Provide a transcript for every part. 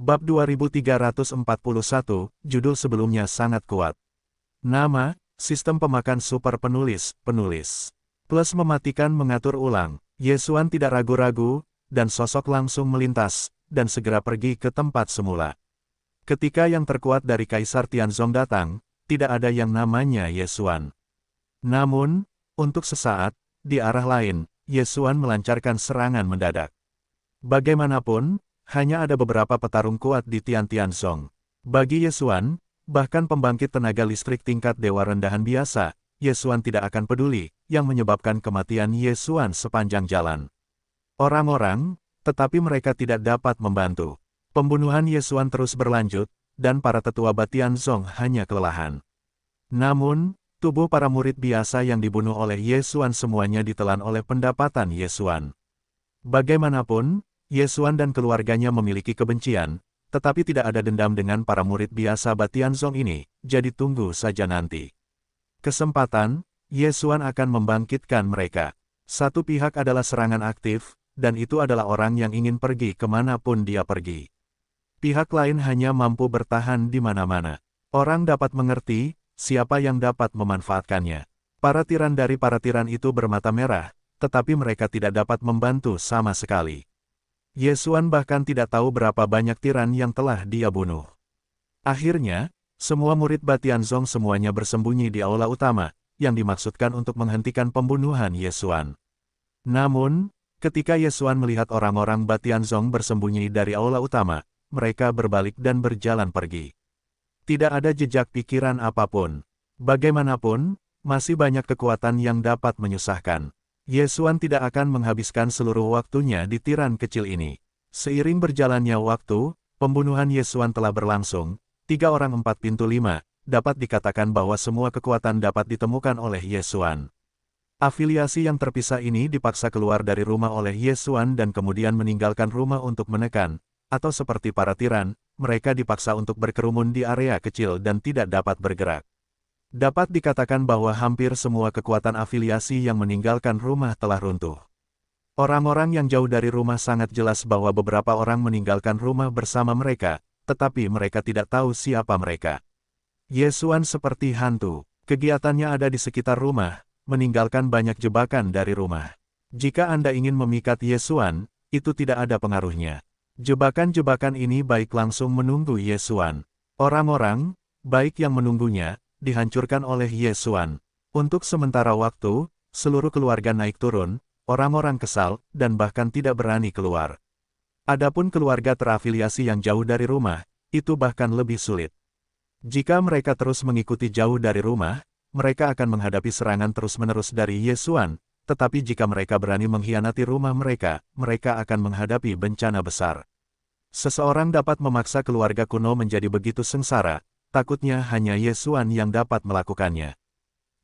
Bab 2341, judul sebelumnya sangat kuat. Nama, sistem pemakan super penulis. Plus mematikan mengatur ulang. Yesuan tidak ragu-ragu, dan sosok langsung melintas, dan segera pergi ke tempat semula. Ketika yang terkuat dari Kaisar Tianzong datang, tidak ada yang namanya Yesuan. Namun, untuk sesaat, di arah lain, Yesuan melancarkan serangan mendadak. Bagaimanapun, hanya ada beberapa petarung kuat di Tianzong. Bagi Yesuan, bahkan pembangkit tenaga listrik tingkat dewa rendahan biasa, Yesuan tidak akan peduli, yang menyebabkan kematian Yesuan sepanjang jalan. Orang-orang, tetapi mereka tidak dapat membantu. Pembunuhan Yesuan terus berlanjut, dan para tetua Tianzong hanya kelelahan. Namun, tubuh para murid biasa yang dibunuh oleh Yesuan semuanya ditelan oleh pendapatan Yesuan. Bagaimanapun, Yesuan dan keluarganya memiliki kebencian, tetapi tidak ada dendam dengan para murid biasa Tianzong ini, jadi tunggu saja nanti. Kesempatan, Yesuan akan membangkitkan mereka. Satu pihak adalah serangan aktif, dan itu adalah orang yang ingin pergi kemanapun dia pergi. Pihak lain hanya mampu bertahan di mana-mana. Orang dapat mengerti, siapa yang dapat memanfaatkannya. Para tiran dari para tiran itu bermata merah, tetapi mereka tidak dapat membantu sama sekali. Yesuan bahkan tidak tahu berapa banyak tiran yang telah dia bunuh. Akhirnya, semua murid Tianzong semuanya bersembunyi di aula utama, yang dimaksudkan untuk menghentikan pembunuhan Yesuan. Namun, ketika Yesuan melihat orang-orang Tianzong bersembunyi dari aula utama, mereka berbalik dan berjalan pergi. Tidak ada jejak pikiran apapun. Bagaimanapun, masih banyak kekuatan yang dapat menyusahkan. Yesuan tidak akan menghabiskan seluruh waktunya di tiran kecil ini. Seiring berjalannya waktu, pembunuhan Yesuan telah berlangsung. 3 orang 4 pintu 5, dapat dikatakan bahwa semua kekuatan dapat ditemukan oleh Yesuan. Afiliasi yang terpisah ini dipaksa keluar dari rumah oleh Yesuan dan kemudian meninggalkan rumah untuk menekan, atau seperti para tiran, mereka dipaksa untuk berkerumun di area kecil dan tidak dapat bergerak. Dapat dikatakan bahwa hampir semua kekuatan afiliasi yang meninggalkan rumah telah runtuh. Orang-orang yang jauh dari rumah sangat jelas bahwa beberapa orang meninggalkan rumah bersama mereka, tetapi mereka tidak tahu siapa mereka. Yesuan seperti hantu, kegiatannya ada di sekitar rumah, meninggalkan banyak jebakan dari rumah. Jika Anda ingin memikat Yesuan, itu tidak ada pengaruhnya. Jebakan-jebakan ini baik langsung menunggu Yesuan. Orang-orang, baik yang menunggunya, dihancurkan oleh Yesuan. Untuk sementara waktu, seluruh keluarga naik turun, orang-orang kesal, dan bahkan tidak berani keluar. Adapun keluarga terafiliasi yang jauh dari rumah, itu bahkan lebih sulit. Jika mereka terus mengikuti jauh dari rumah, mereka akan menghadapi serangan terus-menerus dari Yesuan, tetapi jika mereka berani mengkhianati rumah mereka, mereka akan menghadapi bencana besar. Seseorang dapat memaksa keluarga kuno menjadi begitu sengsara, takutnya hanya Yesuan yang dapat melakukannya.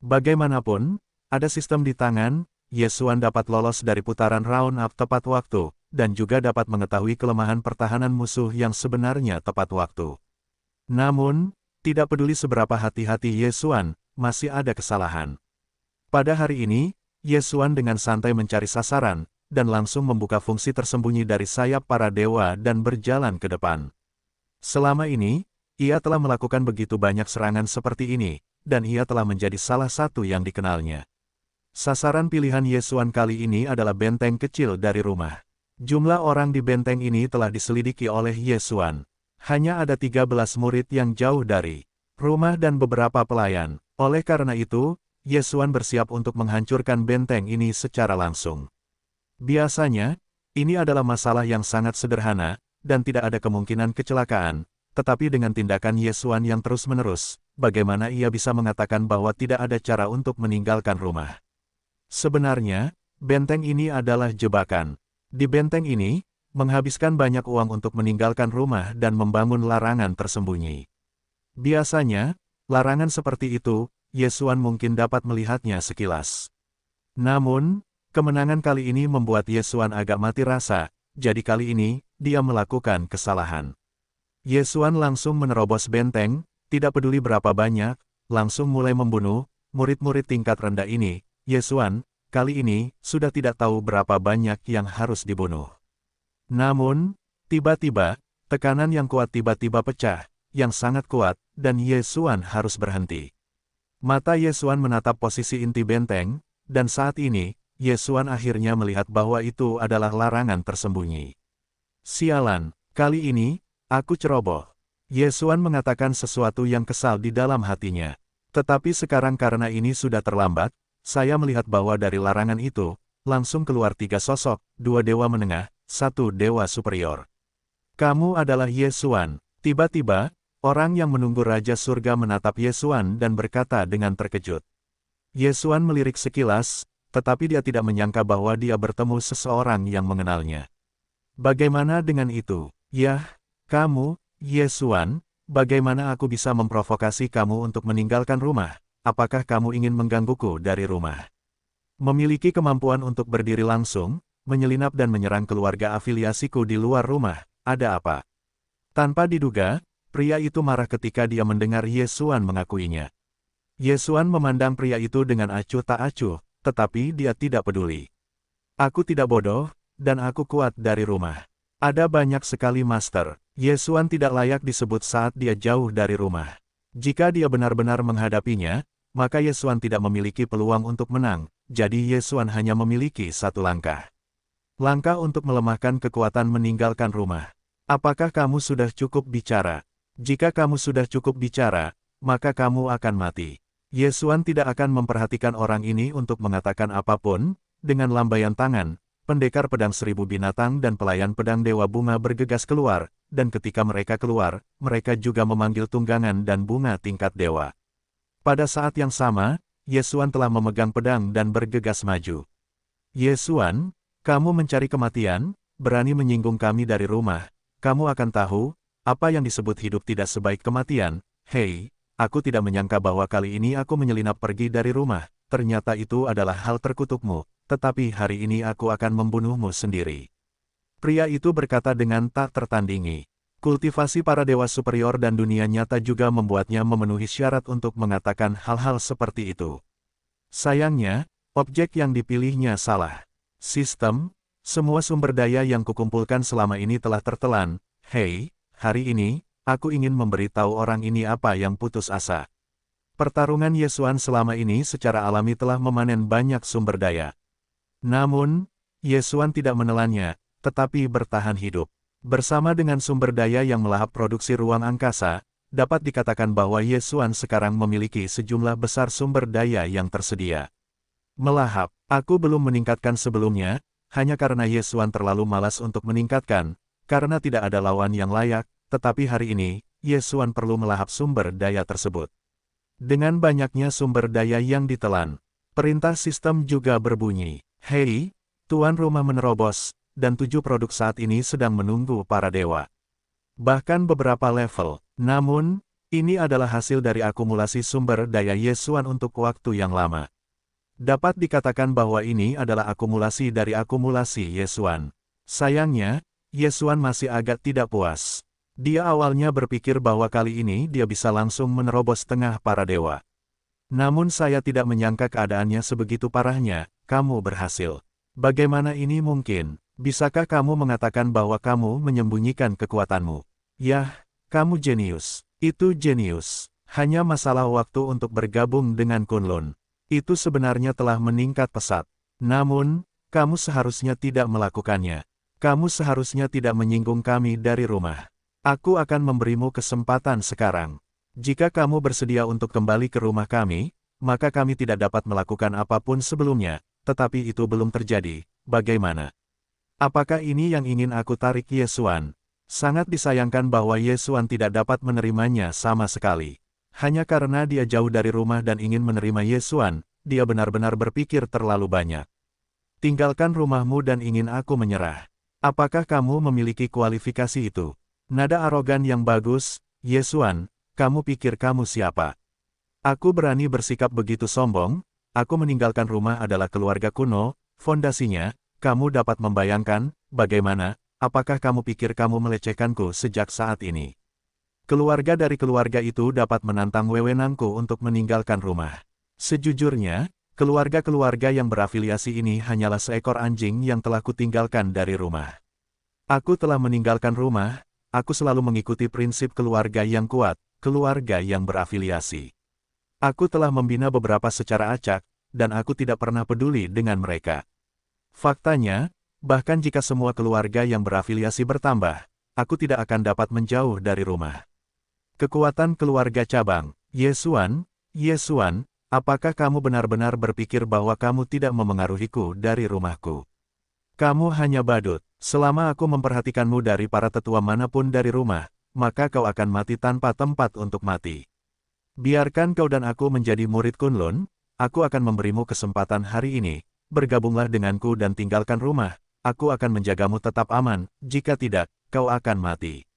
Bagaimanapun, ada sistem di tangan, Yesuan dapat lolos dari putaran round up tepat waktu, dan juga dapat mengetahui kelemahan pertahanan musuh yang sebenarnya tepat waktu. Namun, tidak peduli seberapa hati-hati Yesuan, masih ada kesalahan. Pada hari ini, Yesuan dengan santai mencari sasaran, dan langsung membuka fungsi tersembunyi dari sayap para dewa dan berjalan ke depan. Selama ini, ia telah melakukan begitu banyak serangan seperti ini, dan ia telah menjadi salah satu yang dikenalnya. Sasaran pilihan Yesuan kali ini adalah benteng kecil dari rumah. Jumlah orang di benteng ini telah diselidiki oleh Yesuan. Hanya ada 13 murid yang jauh dari rumah dan beberapa pelayan. Oleh karena itu, Yesuan bersiap untuk menghancurkan benteng ini secara langsung. Biasanya, ini adalah masalah yang sangat sederhana, dan tidak ada kemungkinan kecelakaan, tetapi dengan tindakan Yesuan yang terus-menerus, bagaimana ia bisa mengatakan bahwa tidak ada cara untuk meninggalkan rumah? Sebenarnya, benteng ini adalah jebakan. Di benteng ini, menghabiskan banyak uang untuk meninggalkan rumah dan membangun larangan tersembunyi. Biasanya, larangan seperti itu, Yesuan mungkin dapat melihatnya sekilas. Namun, kemenangan kali ini membuat Yesuan agak mati rasa, jadi kali ini, dia melakukan kesalahan. Yesuan langsung menerobos benteng, tidak peduli berapa banyak, langsung mulai membunuh murid-murid tingkat rendah ini. Yesuan, kali ini, sudah tidak tahu berapa banyak yang harus dibunuh. Namun, tiba-tiba, Tekanan yang kuat tiba-tiba pecah, yang sangat kuat, dan Ye Xuan harus berhenti. Mata Ye Xuan menatap posisi inti benteng, dan saat ini, Ye Xuan akhirnya melihat bahwa itu adalah larangan tersembunyi. Sialan, kali ini, aku ceroboh. Ye Xuan mengatakan sesuatu yang kesal di dalam hatinya. Tetapi sekarang karena ini sudah terlambat, saya melihat bahwa dari larangan itu, langsung keluar 3 sosok, 2 dewa menengah, 1 dewa superior. Kamu adalah Ye Xuan. Tiba-tiba, orang yang menunggu Raja Surga menatap Ye Xuan dan berkata dengan terkejut. Ye Xuan melirik sekilas, tetapi dia tidak menyangka bahwa dia bertemu seseorang yang mengenalnya. Bagaimana dengan itu? Yah, kamu, Ye Xuan, bagaimana aku bisa memprovokasi kamu untuk meninggalkan rumah? Apakah kamu ingin menggangguku dari rumah? Memiliki kemampuan untuk berdiri langsung, menyelinap dan menyerang keluarga afiliasiku di luar rumah. Ada apa? Tanpa diduga, pria itu marah ketika dia mendengar Ye Xuan mengakuinya. Ye Xuan memandang pria itu dengan acuh tak acuh, tetapi dia tidak peduli. Aku tidak bodoh, dan aku kuat dari rumah. Ada banyak sekali master. Ye Xuan tidak layak disebut saat dia jauh dari rumah. Jika dia benar-benar menghadapinya, maka Ye Xuan tidak memiliki peluang untuk menang, jadi Ye Xuan hanya memiliki 1 langkah. Langkah untuk melemahkan kekuatan meninggalkan rumah. Apakah kamu sudah cukup bicara? Jika kamu sudah cukup bicara, maka kamu akan mati. Ye Xuan tidak akan memperhatikan orang ini untuk mengatakan apapun. Dengan lambaian tangan, pendekar pedang 1000 binatang dan pelayan pedang Dewa Bunga bergegas keluar, dan ketika mereka keluar, mereka juga memanggil tunggangan dan bunga tingkat dewa. Pada saat yang sama, Ye Xuan telah memegang pedang dan bergegas maju. Ye Xuan, kamu mencari kematian, berani menyinggung kami dari rumah. Kamu akan tahu, apa yang disebut hidup tidak sebaik kematian. Hei, aku tidak menyangka bahwa kali ini aku menyelinap pergi dari rumah. Ternyata itu adalah hal terkutukmu, tetapi hari ini aku akan membunuhmu sendiri. Pria itu berkata dengan tak tertandingi. Kultivasi para dewa superior dan dunia nyata juga membuatnya memenuhi syarat untuk mengatakan hal-hal seperti itu. Sayangnya, objek yang dipilihnya salah. Sistem, semua sumber daya yang kukumpulkan selama ini telah tertelan. Hei, hari ini, aku ingin memberitahu orang ini apa yang putus asa. Pertarungan Ye Xuan selama ini secara alami telah memanen banyak sumber daya. Namun, Ye Xuan tidak menelannya, tetapi bertahan hidup. Bersama dengan sumber daya yang melahap produksi ruang angkasa, dapat dikatakan bahwa Ye Xuan sekarang memiliki sejumlah besar sumber daya yang tersedia. Melahap, aku belum meningkatkan sebelumnya, hanya karena Ye Xuan terlalu malas untuk meningkatkan, karena tidak ada lawan yang layak, tetapi hari ini, Ye Xuan perlu melahap sumber daya tersebut. Dengan banyaknya sumber daya yang ditelan, perintah sistem juga berbunyi. Hei, tuan rumah menerobos, dan 7 produk saat ini sedang menunggu para dewa. Bahkan beberapa level, namun, ini adalah hasil dari akumulasi sumber daya Ye Xuan untuk waktu yang lama. Dapat dikatakan bahwa ini adalah akumulasi dari akumulasi Ye Xuan. Sayangnya, Ye Xuan masih agak tidak puas. Dia awalnya berpikir bahwa kali ini dia bisa langsung menerobos tengah para dewa. Namun saya tidak menyangka keadaannya sebegitu parahnya. Kamu berhasil. Bagaimana ini mungkin? Bisakah kamu mengatakan bahwa kamu menyembunyikan kekuatanmu? Yah, kamu jenius. Itu jenius. Hanya masalah waktu untuk bergabung dengan Kunlun. Itu sebenarnya telah meningkat pesat. Namun, kamu seharusnya tidak melakukannya. Kamu seharusnya tidak menyinggung kami dari rumah. Aku akan memberimu kesempatan sekarang. Jika kamu bersedia untuk kembali ke rumah kami, maka kami tidak dapat melakukan apapun sebelumnya, tetapi itu belum terjadi. Bagaimana? Apakah ini yang ingin aku tarik Ye Xuan? Sangat disayangkan bahwa Ye Xuan tidak dapat menerimanya sama sekali. Hanya karena dia jauh dari rumah dan ingin menerima Ye Xuan, dia benar-benar berpikir terlalu banyak. Tinggalkan rumahmu dan ingin aku menyerah. Apakah kamu memiliki kualifikasi itu? Nada arogan yang bagus, Ye Xuan, kamu pikir kamu siapa? Aku berani bersikap begitu sombong, aku meninggalkan rumah adalah keluarga kuno, fondasinya, kamu dapat membayangkan, bagaimana, apakah kamu pikir kamu melecehkanku sejak saat ini? Keluarga dari keluarga itu dapat menantang wewenangku untuk meninggalkan rumah. Sejujurnya, keluarga-keluarga yang berafiliasi ini hanyalah seekor anjing yang telah kutinggalkan dari rumah. Aku telah meninggalkan rumah, aku selalu mengikuti prinsip keluarga yang kuat, keluarga yang berafiliasi. Aku telah membina beberapa secara acak, dan aku tidak pernah peduli dengan mereka. Faktanya, bahkan jika semua keluarga yang berafiliasi bertambah, aku tidak akan dapat menjauh dari rumah. Kekuatan keluarga cabang. Yesuan, apakah kamu benar-benar berpikir bahwa kamu tidak memengaruhiku dari rumahku? Kamu hanya badut. Selama aku memperhatikanmu dari para tetua manapun dari rumah, maka kau akan mati tanpa tempat untuk mati. Biarkan kau dan aku menjadi murid Kunlun, aku akan memberimu kesempatan hari ini, bergabunglah denganku dan tinggalkan rumah, aku akan menjagamu tetap aman, jika tidak, kau akan mati.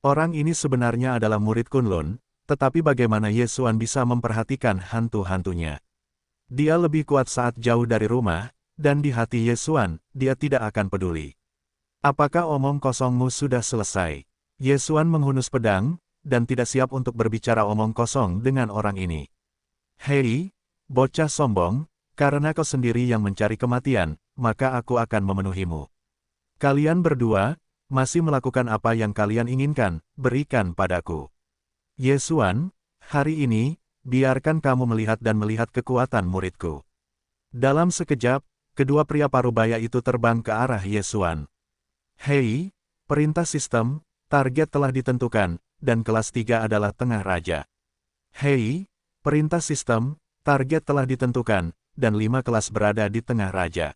Orang ini sebenarnya adalah murid Kunlun, tetapi bagaimana Yesuan bisa memperhatikan hantu-hantunya? Dia lebih kuat saat jauh dari rumah, dan di hati Yesuan, dia tidak akan peduli. Apakah omong kosongmu sudah selesai? Yesuan menghunus pedang, dan tidak siap untuk berbicara omong kosong dengan orang ini. Hei, bocah sombong, karena kau sendiri yang mencari kematian, maka aku akan memenuhimu. Kalian berdua, masih melakukan apa yang kalian inginkan, berikan padaku. Yesuan, hari ini, biarkan kamu melihat dan melihat kekuatan muridku. Dalam sekejap, kedua pria parubaya itu terbang ke arah Yesuan. Hei, perintah sistem, target telah ditentukan, dan kelas 3 adalah tengah raja. Hei, perintah sistem, target telah ditentukan, dan 5 kelas berada di tengah raja.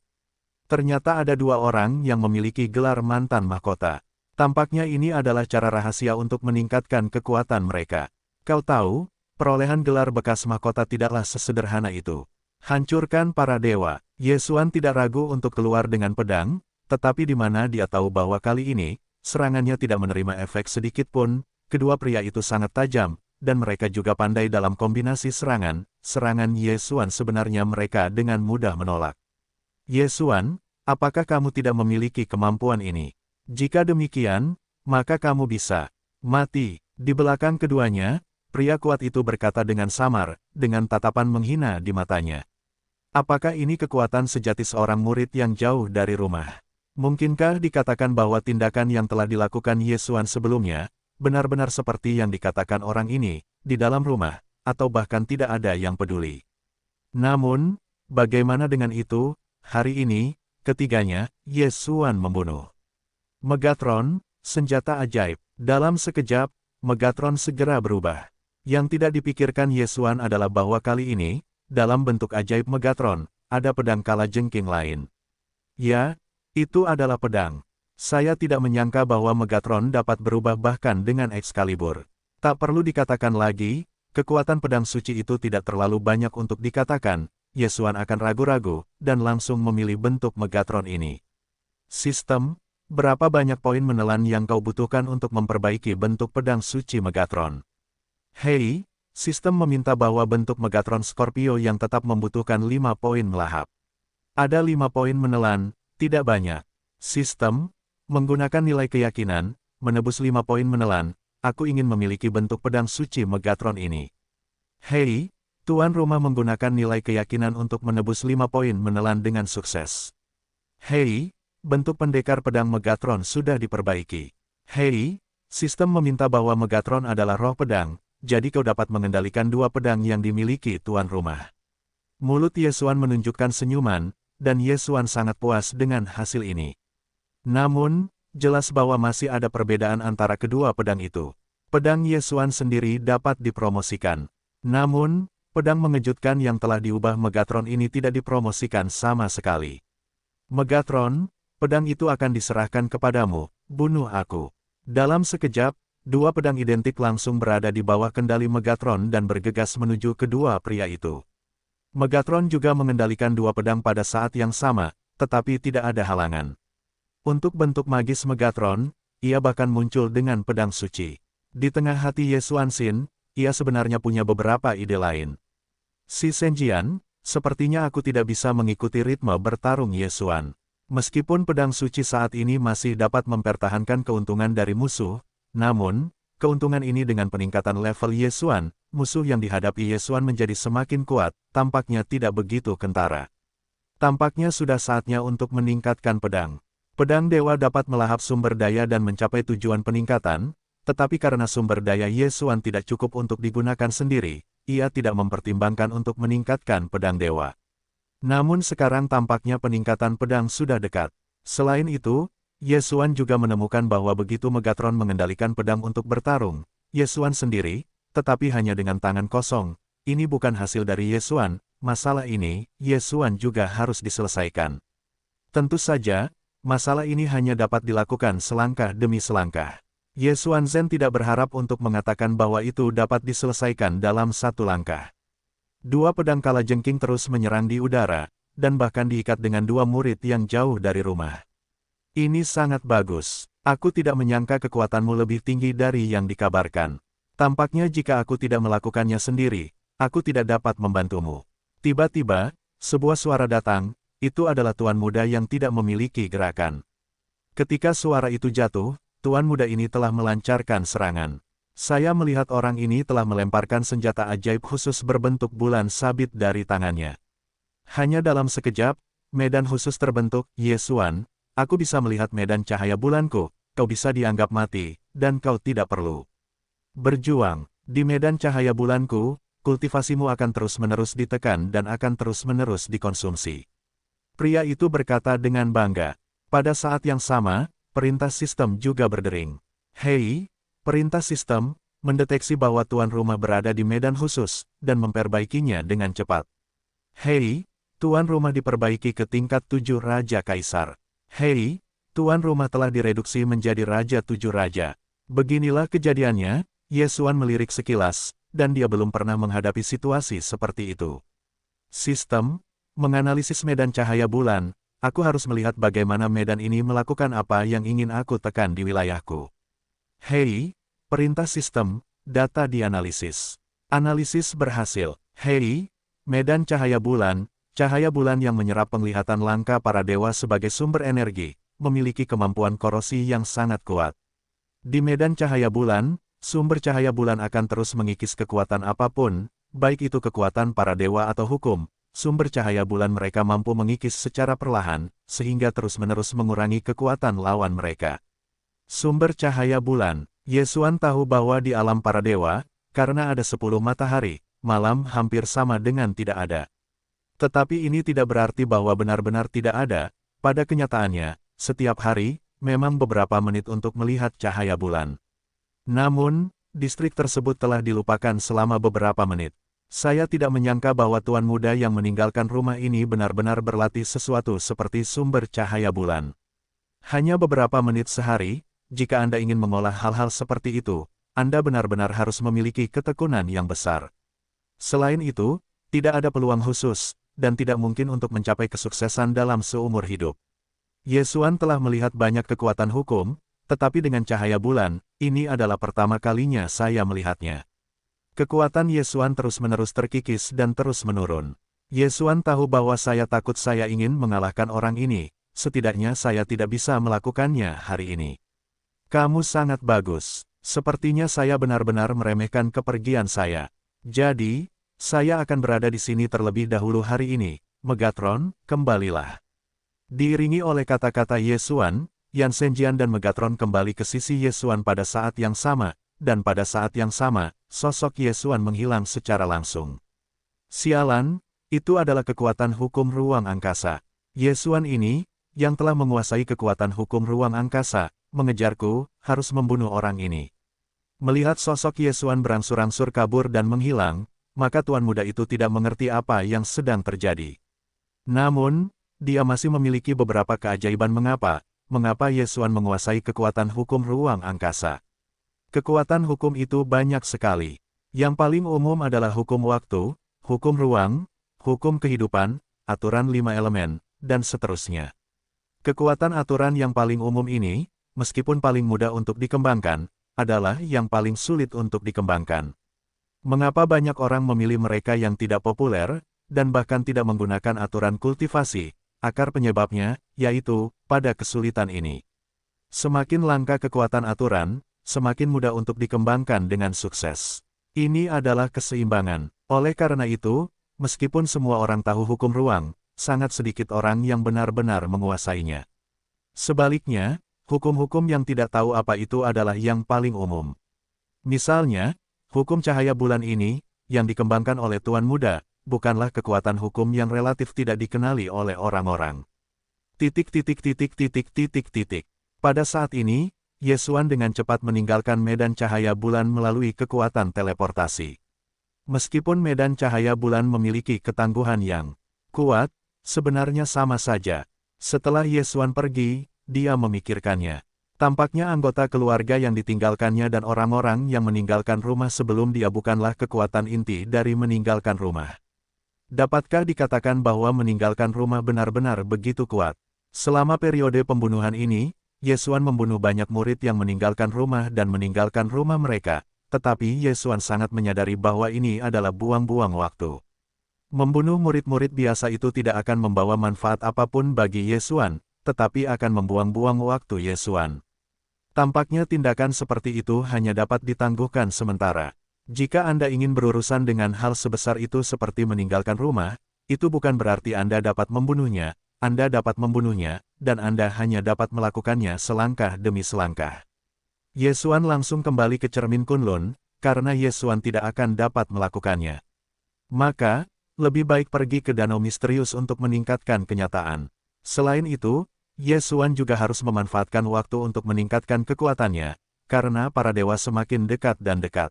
Ternyata ada 2 orang yang memiliki gelar mantan mahkota. Tampaknya ini adalah cara rahasia untuk meningkatkan kekuatan mereka. Kau tahu, perolehan gelar bekas mahkota tidaklah sesederhana itu. Hancurkan para dewa. Yesuan tidak ragu untuk keluar dengan pedang, tetapi di mana dia tahu bahwa kali ini, serangannya tidak menerima efek sedikit pun, kedua pria itu sangat tajam, dan mereka juga pandai dalam kombinasi serangan Yesuan sebenarnya mereka dengan mudah menolak. Yesuan, apakah kamu tidak memiliki kemampuan ini? Jika demikian, maka kamu bisa mati. Di belakang keduanya, pria kuat itu berkata dengan samar, dengan tatapan menghina di matanya. Apakah ini kekuatan sejati seorang murid yang jauh dari rumah? Mungkinkah dikatakan bahwa tindakan yang telah dilakukan Yesuan sebelumnya, benar-benar seperti yang dikatakan orang ini, di dalam rumah, atau bahkan tidak ada yang peduli? Namun, bagaimana dengan itu, hari ini, ketiganya, Yesuan membunuh. Megatron, senjata ajaib. Dalam sekejap, Megatron segera berubah. Yang tidak dipikirkan Yesuan adalah bahwa kali ini, dalam bentuk ajaib Megatron, ada pedang kalajengking lain. Ya, itu adalah pedang. Saya tidak menyangka bahwa Megatron dapat berubah bahkan dengan Excalibur. Tak perlu dikatakan lagi, kekuatan pedang suci itu tidak terlalu banyak untuk dikatakan, Yesuan akan ragu-ragu, dan langsung memilih bentuk Megatron ini. Sistem, berapa banyak poin menelan yang kau butuhkan untuk memperbaiki bentuk pedang suci Megatron? Hei, sistem meminta bahwa bentuk Megatron Scorpio yang tetap membutuhkan 5 poin melahap. Ada 5 poin menelan, tidak banyak. Sistem, menggunakan nilai keyakinan, menebus 5 poin menelan, aku ingin memiliki bentuk pedang suci Megatron ini. Hei, tuan rumah menggunakan nilai keyakinan untuk menebus 5 poin menelan dengan sukses. Hei, bentuk pendekar pedang Megatron sudah diperbaiki. Hei, sistem meminta bahwa Megatron adalah roh pedang, jadi kau dapat mengendalikan 2 pedang yang dimiliki tuan rumah. Mulut Yesuan menunjukkan senyuman, dan Yesuan sangat puas dengan hasil ini. Namun, jelas bahwa masih ada perbedaan antara kedua pedang itu. Pedang Yesuan sendiri dapat dipromosikan. Namun, pedang mengejutkan yang telah diubah Megatron ini tidak dipromosikan sama sekali. Megatron, pedang itu akan diserahkan kepadamu, bunuh aku. Dalam sekejap, 2 pedang identik langsung berada di bawah kendali Megatron dan bergegas menuju kedua pria itu. Megatron juga mengendalikan 2 pedang pada saat yang sama, tetapi tidak ada halangan. Untuk bentuk magis Megatron, ia bahkan muncul dengan pedang suci. Di tengah hati Yesuan Xin, ia sebenarnya punya beberapa ide lain. Si Senjian, sepertinya aku tidak bisa mengikuti ritme bertarung Yesuan. Meskipun pedang suci saat ini masih dapat mempertahankan keuntungan dari musuh, namun, keuntungan ini dengan peningkatan level Yesuan, musuh yang dihadapi Yesuan menjadi semakin kuat, tampaknya tidak begitu kentara. Tampaknya sudah saatnya untuk meningkatkan pedang. Pedang dewa dapat melahap sumber daya dan mencapai tujuan peningkatan, tetapi karena sumber daya Ye Xuan tidak cukup untuk digunakan sendiri, ia tidak mempertimbangkan untuk meningkatkan pedang dewa. Namun sekarang tampaknya peningkatan pedang sudah dekat. Selain itu, Ye Xuan juga menemukan bahwa begitu Megatron mengendalikan pedang untuk bertarung, Ye Xuan sendiri, tetapi hanya dengan tangan kosong, ini bukan hasil dari Ye Xuan, masalah ini, Ye Xuan juga harus diselesaikan. Tentu saja, masalah ini hanya dapat dilakukan selangkah demi selangkah. Ye Xuanzhen tidak berharap untuk mengatakan bahwa itu dapat diselesaikan dalam satu langkah. Dua pedang kalajengking terus menyerang di udara, dan bahkan diikat dengan dua murid yang jauh dari rumah. Ini sangat bagus. Aku tidak menyangka kekuatanmu lebih tinggi dari yang dikabarkan. Tampaknya jika aku tidak melakukannya sendiri, aku tidak dapat membantumu. Tiba-tiba, sebuah suara datang, itu adalah Tuan Muda yang tidak memiliki gerakan. Ketika suara itu jatuh, Tuan Muda ini telah melancarkan serangan. Saya melihat orang ini telah melemparkan senjata ajaib khusus berbentuk bulan sabit dari tangannya. Hanya dalam sekejap, medan khusus terbentuk. Ye Xuan, aku bisa melihat medan cahaya bulanku, kau bisa dianggap mati, dan kau tidak perlu berjuang. Di medan cahaya bulanku, kultivasimu akan terus-menerus ditekan dan akan terus-menerus dikonsumsi. Pria itu berkata dengan bangga. Pada saat yang sama, perintah sistem juga berdering. Hei, perintah sistem, mendeteksi bahwa tuan rumah berada di medan khusus, dan memperbaikinya dengan cepat. Hei, tuan rumah diperbaiki ke tingkat 7 Raja Kaisar. Hei, tuan rumah telah direduksi menjadi Raja 7 Raja. Beginilah kejadiannya, Ye Xuan melirik sekilas, dan dia belum pernah menghadapi situasi seperti itu. Sistem, menganalisis medan cahaya bulan, aku harus melihat bagaimana medan ini melakukan apa yang ingin aku tekan di wilayahku. Hei, perintah sistem, data dianalisis. Analisis berhasil. Hei, medan cahaya bulan yang menyerap penglihatan langka para dewa sebagai sumber energi, memiliki kemampuan korosi yang sangat kuat. Di medan cahaya bulan, sumber cahaya bulan akan terus mengikis kekuatan apapun, baik itu kekuatan para dewa atau hukum. Sumber cahaya bulan mereka mampu mengikis secara perlahan, sehingga terus-menerus mengurangi kekuatan lawan mereka. Sumber cahaya bulan. Ye Xuan tahu bahwa di alam para dewa, karena ada 10 matahari, malam hampir sama dengan tidak ada. Tetapi ini tidak berarti bahwa benar-benar tidak ada. Pada kenyataannya, setiap hari, memang beberapa menit untuk melihat cahaya bulan. Namun, distrik tersebut telah dilupakan selama beberapa menit. Saya tidak menyangka bahwa Tuan Muda yang meninggalkan rumah ini benar-benar berlatih sesuatu seperti sumber cahaya bulan. Hanya beberapa menit sehari, jika Anda ingin mengolah hal-hal seperti itu, Anda benar-benar harus memiliki ketekunan yang besar. Selain itu, tidak ada peluang khusus, dan tidak mungkin untuk mencapai kesuksesan dalam seumur hidup. Ye Xuan telah melihat banyak kekuatan hukum, tetapi dengan cahaya bulan, ini adalah pertama kalinya saya melihatnya. Kekuatan Ye Xuan terus-menerus terkikis dan terus menurun. Ye Xuan tahu bahwa saya takut saya ingin mengalahkan orang ini, setidaknya saya tidak bisa melakukannya hari ini. Kamu sangat bagus. Sepertinya saya benar-benar meremehkan kepergian saya. Jadi, saya akan berada di sini terlebih dahulu hari ini. Megatron, kembalilah. Diiringi oleh kata-kata Ye Xuan, Yan Zhenjian dan Megatron kembali ke sisi Ye Xuan pada saat yang sama, dan pada saat yang sama, sosok Ye Xuan menghilang secara langsung. Sialan, itu adalah kekuatan hukum ruang angkasa. Ye Xuan ini, yang telah menguasai kekuatan hukum ruang angkasa, mengejarku, harus membunuh orang ini. Melihat sosok Ye Xuan berangsur-angsur kabur dan menghilang, maka Tuan Muda itu tidak mengerti apa yang sedang terjadi. Namun, dia masih memiliki beberapa keajaiban mengapa Ye Xuan menguasai kekuatan hukum ruang angkasa. Kekuatan hukum itu banyak sekali. Yang paling umum adalah hukum waktu, hukum ruang, hukum kehidupan, aturan 5 elemen, dan seterusnya. Kekuatan aturan yang paling umum ini, meskipun paling mudah untuk dikembangkan, adalah yang paling sulit untuk dikembangkan. Mengapa banyak orang memilih mereka yang tidak populer, dan bahkan tidak menggunakan aturan kultivasi? Akar penyebabnya, yaitu, pada kesulitan ini. Semakin langka kekuatan aturan, semakin mudah untuk dikembangkan dengan sukses. Ini adalah keseimbangan. Oleh karena itu, meskipun semua orang tahu hukum ruang, sangat sedikit orang yang benar-benar menguasainya. Sebaliknya, hukum-hukum yang tidak tahu apa itu adalah yang paling umum. Misalnya, hukum cahaya bulan ini, yang dikembangkan oleh Tuan Muda, bukanlah kekuatan hukum yang relatif tidak dikenali oleh orang-orang. Pada saat ini, Yesuan dengan cepat meninggalkan medan cahaya bulan melalui kekuatan teleportasi. Meskipun medan cahaya bulan memiliki ketangguhan yang kuat, sebenarnya sama saja. Setelah Yesuan pergi, dia memikirkannya. Tampaknya anggota keluarga yang ditinggalkannya dan orang-orang yang meninggalkan rumah sebelum dia bukanlah kekuatan inti dari meninggalkan rumah. Dapatkah dikatakan bahwa meninggalkan rumah benar-benar begitu kuat? Selama periode pembunuhan ini, Yesuan membunuh banyak murid yang meninggalkan rumah dan meninggalkan rumah mereka, tetapi Yesuan sangat menyadari bahwa ini adalah buang-buang waktu. Membunuh murid-murid biasa itu tidak akan membawa manfaat apapun bagi Yesuan, tetapi akan membuang-buang waktu Yesuan. Tampaknya tindakan seperti itu hanya dapat ditangguhkan sementara. Jika Anda ingin berurusan dengan hal sebesar itu seperti meninggalkan rumah, itu bukan berarti Anda dapat membunuhnya, Anda dapat membunuhnya, dan Anda hanya dapat melakukannya selangkah demi selangkah. Yesuan langsung kembali ke cermin Kunlun, karena Yesuan tidak akan dapat melakukannya. Maka, lebih baik pergi ke danau misterius untuk meningkatkan kenyataan. Selain itu, Yesuan juga harus memanfaatkan waktu untuk meningkatkan kekuatannya, karena para dewa semakin dekat dan dekat.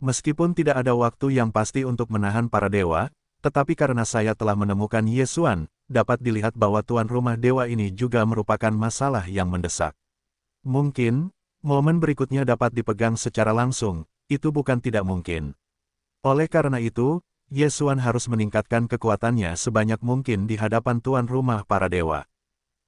Meskipun tidak ada waktu yang pasti untuk menahan para dewa, tetapi karena saya telah menemukan Yesuan, dapat dilihat bahwa tuan rumah dewa ini juga merupakan masalah yang mendesak. Mungkin, momen berikutnya dapat dipegang secara langsung, itu bukan tidak mungkin. Oleh karena itu, Yesuan harus meningkatkan kekuatannya sebanyak mungkin di hadapan tuan rumah para dewa.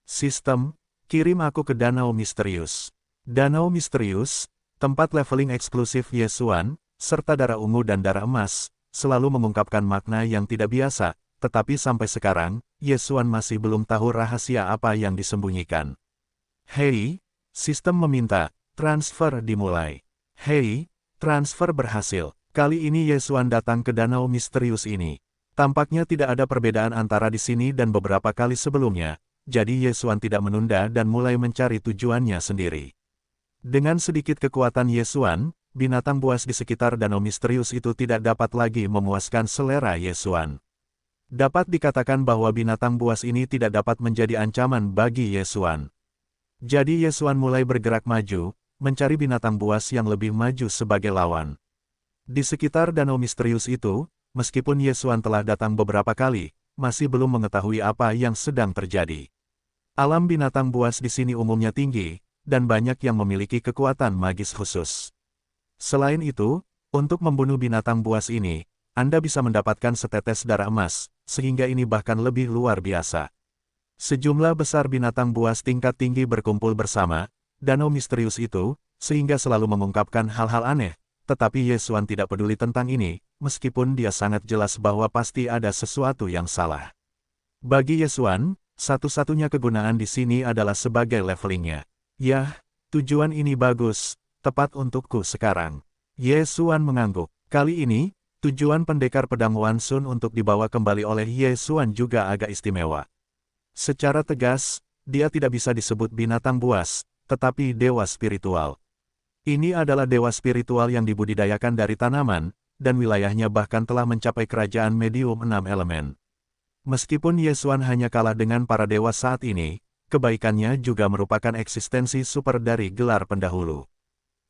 Sistem, kirim aku ke Danau Misterius. Danau Misterius, tempat leveling eksklusif Yesuan, serta darah ungu dan darah emas, selalu mengungkapkan makna yang tidak biasa, tetapi sampai sekarang, Yesuan masih belum tahu rahasia apa yang disembunyikan. Hei, sistem meminta, transfer dimulai. Hei, transfer berhasil. Kali ini Yesuan datang ke Danau Misterius ini. Tampaknya tidak ada perbedaan antara di sini dan beberapa kali sebelumnya, jadi Yesuan tidak menunda dan mulai mencari tujuannya sendiri. Dengan sedikit kekuatan Yesuan, binatang buas di sekitar Danau Misterius itu tidak dapat lagi memuaskan selera Yesuan. Dapat dikatakan bahwa binatang buas ini tidak dapat menjadi ancaman bagi Yesuan. Jadi Yesuan mulai bergerak maju, mencari binatang buas yang lebih maju sebagai lawan. Di sekitar Danau Misterius itu, meskipun Yesuan telah datang beberapa kali, masih belum mengetahui apa yang sedang terjadi. Alam binatang buas di sini umumnya tinggi, dan banyak yang memiliki kekuatan magis khusus. Selain itu, untuk membunuh binatang buas ini, Anda bisa mendapatkan setetes darah emas, sehingga ini bahkan lebih luar biasa. Sejumlah besar binatang buas tingkat tinggi berkumpul bersama, Danau Misterius itu, sehingga selalu mengungkapkan hal-hal aneh, tetapi Yesuan tidak peduli tentang ini, meskipun dia sangat jelas bahwa pasti ada sesuatu yang salah. Bagi Yesuan, satu-satunya kegunaan di sini adalah sebagai levelingnya. Yah, tujuan ini bagus, tepat untukku sekarang. Yesuan mengangguk. Kali ini, tujuan pendekar pedang Wan Sun untuk dibawa kembali oleh Yesuan juga agak istimewa. Secara tegas, dia tidak bisa disebut binatang buas, tetapi dewa spiritual. Ini adalah dewa spiritual yang dibudidayakan dari tanaman, dan wilayahnya bahkan telah mencapai kerajaan medium 6 elemen. Meskipun Yesuan hanya kalah dengan para dewa saat ini, kebaikannya juga merupakan eksistensi super dari gelar pendahulu.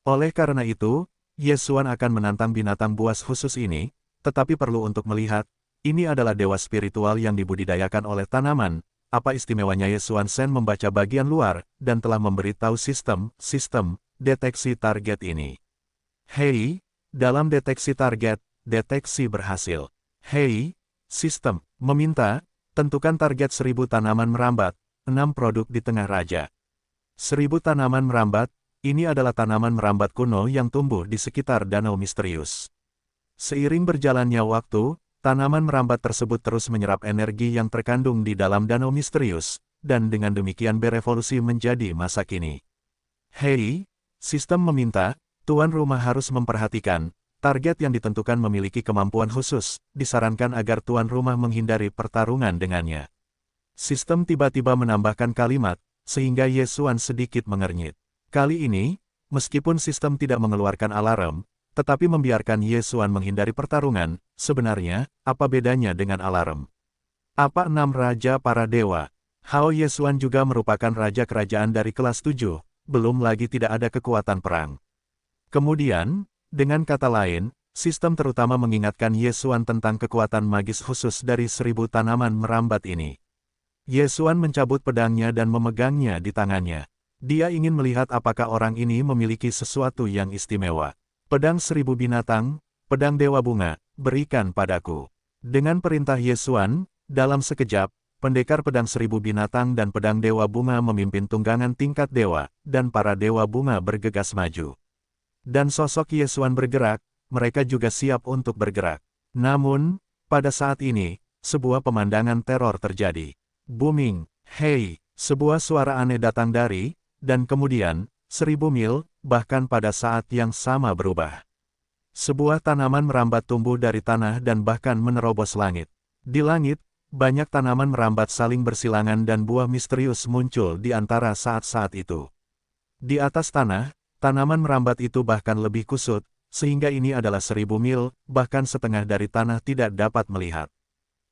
Oleh karena itu, Yesuan akan menantang binatang buas khusus ini, tetapi perlu untuk melihat, ini adalah dewa spiritual yang dibudidayakan oleh tanaman, apa istimewanya Yesuan Sen membaca bagian luar, dan telah memberitahu sistem deteksi target ini. Hei, dalam deteksi target, deteksi berhasil. Hei, sistem, meminta, tentukan target 1000 tanaman merambat, 6 produk di tengah raja. 1000 tanaman merambat, ini adalah tanaman merambat kuno yang tumbuh di sekitar Danau Misterius. Seiring berjalannya waktu, tanaman merambat tersebut terus menyerap energi yang terkandung di dalam Danau Misterius, dan dengan demikian berevolusi menjadi masa kini. Hei, sistem meminta, tuan rumah harus memperhatikan, target yang ditentukan memiliki kemampuan khusus, disarankan agar tuan rumah menghindari pertarungan dengannya. Sistem tiba-tiba menambahkan kalimat, sehingga Yesuan sedikit mengernyit. Kali ini, meskipun sistem tidak mengeluarkan alarm, tetapi membiarkan Yesuan menghindari pertarungan, sebenarnya, apa bedanya dengan alarm? Apa 6 raja para dewa? Hao Yesuan juga merupakan raja kerajaan dari kelas 7, belum lagi tidak ada kekuatan perang. Kemudian, dengan kata lain, sistem terutama mengingatkan Yesuan tentang kekuatan magis khusus dari 1000 tanaman merambat ini. Yesuan mencabut pedangnya dan memegangnya di tangannya. Dia ingin melihat apakah orang ini memiliki sesuatu yang istimewa. Pedang 1000 binatang, pedang dewa bunga, berikan padaku. Dengan perintah Yesuan, dalam sekejap, pendekar pedang 1000 binatang dan pedang dewa bunga memimpin tunggangan tingkat dewa, dan para dewa bunga bergegas maju. Dan sosok Yesuan bergerak, mereka juga siap untuk bergerak. Namun, pada saat ini, sebuah pemandangan teror terjadi. Booming, hei, sebuah suara aneh datang dari, dan kemudian, 1000 mil, bahkan pada saat yang sama berubah. Sebuah tanaman merambat tumbuh dari tanah dan bahkan menerobos langit. Di langit, banyak tanaman merambat saling bersilangan dan buah misterius muncul di antara saat-saat itu. Di atas tanah, tanaman merambat itu bahkan lebih kusut, sehingga ini adalah 1000 mil, bahkan setengah dari tanah tidak dapat melihat.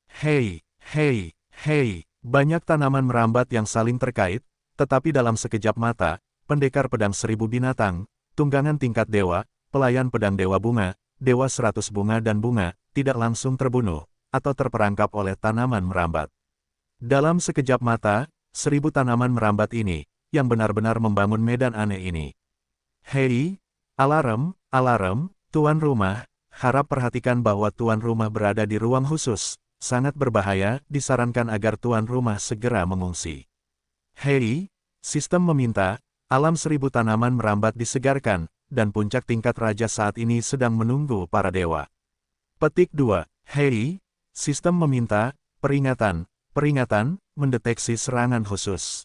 Hei, hei, hei, banyak tanaman merambat yang saling terkait, tetapi dalam sekejap mata, pendekar pedang 1000 binatang, tunggangan tingkat dewa, pelayan pedang dewa bunga, dewa 100 bunga dan bunga, tidak langsung terbunuh, atau terperangkap oleh tanaman merambat. Dalam sekejap mata, 1000 tanaman merambat ini, yang benar-benar membangun medan aneh ini. Hei, alarm, alarm, tuan rumah, harap perhatikan bahwa tuan rumah berada di ruang khusus, sangat berbahaya, disarankan agar tuan rumah segera mengungsi. Hei, sistem meminta, alam 1000 tanaman merambat disegarkan, dan puncak tingkat raja saat ini sedang menunggu para dewa. Petik 2. Hei, sistem meminta, peringatan, peringatan, mendeteksi serangan khusus.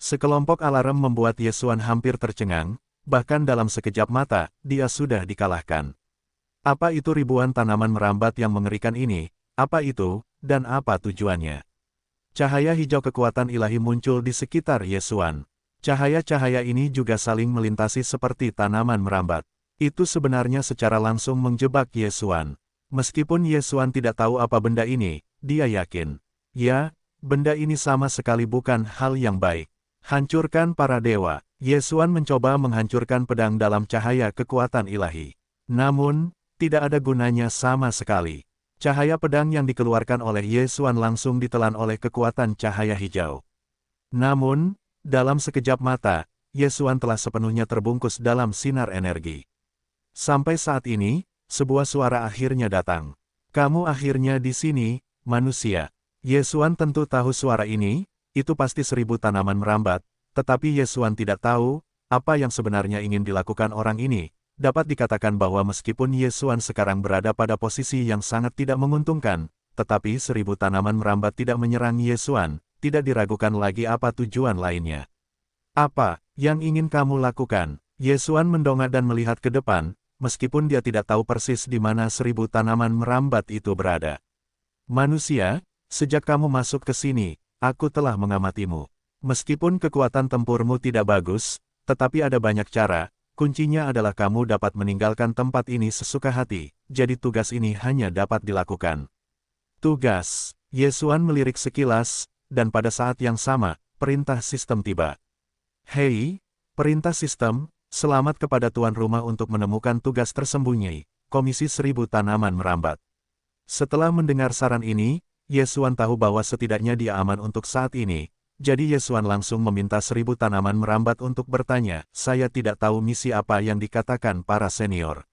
Sekelompok alarm membuat Yesuan hampir tercengang, bahkan dalam sekejap mata, dia sudah dikalahkan. Apa itu ribuan tanaman merambat yang mengerikan ini? Apa itu, dan apa tujuannya? Cahaya hijau kekuatan ilahi muncul di sekitar Yesuan. Cahaya-cahaya ini juga saling melintasi seperti tanaman merambat. Itu sebenarnya secara langsung menjebak Yesuan. Meskipun Yesuan tidak tahu apa benda ini, dia yakin. Ya, benda ini sama sekali bukan hal yang baik. Hancurkan para dewa. Yesuan mencoba menghancurkan pedang dalam cahaya kekuatan ilahi. Namun, tidak ada gunanya sama sekali. Cahaya pedang yang dikeluarkan oleh Yesuan langsung ditelan oleh kekuatan cahaya hijau. Namun, dalam sekejap mata, Yesuan telah sepenuhnya terbungkus dalam sinar energi. Sampai saat ini, sebuah suara akhirnya datang. Kamu akhirnya di sini, manusia. Yesuan tentu tahu suara ini, itu pasti 1000 tanaman merambat, tetapi Yesuan tidak tahu, apa yang sebenarnya ingin dilakukan orang ini. Dapat dikatakan bahwa meskipun Yesuan sekarang berada pada posisi yang sangat tidak menguntungkan, tetapi 1000 tanaman merambat tidak menyerang Yesuan, tidak diragukan lagi apa tujuan lainnya. Apa yang ingin kamu lakukan? Yesuan mendongak dan melihat ke depan, meskipun dia tidak tahu persis di mana 1000 tanaman merambat itu berada. Manusia, sejak kamu masuk ke sini, aku telah mengamatimu. Meskipun kekuatan tempurmu tidak bagus, tetapi ada banyak cara. Kuncinya adalah kamu dapat meninggalkan tempat ini sesuka hati, jadi tugas ini hanya dapat dilakukan. Tugas. Yesuan melirik sekilas, dan pada saat yang sama, perintah sistem tiba. Hei, perintah sistem, selamat kepada tuan rumah untuk menemukan tugas tersembunyi, Komisi 1000 Tanaman Merambat. Setelah mendengar saran ini, Yesuan tahu bahwa setidaknya dia aman untuk saat ini. Jadi Yesuan langsung meminta 1000 tanaman merambat untuk bertanya, saya tidak tahu misi apa yang dikatakan para senior.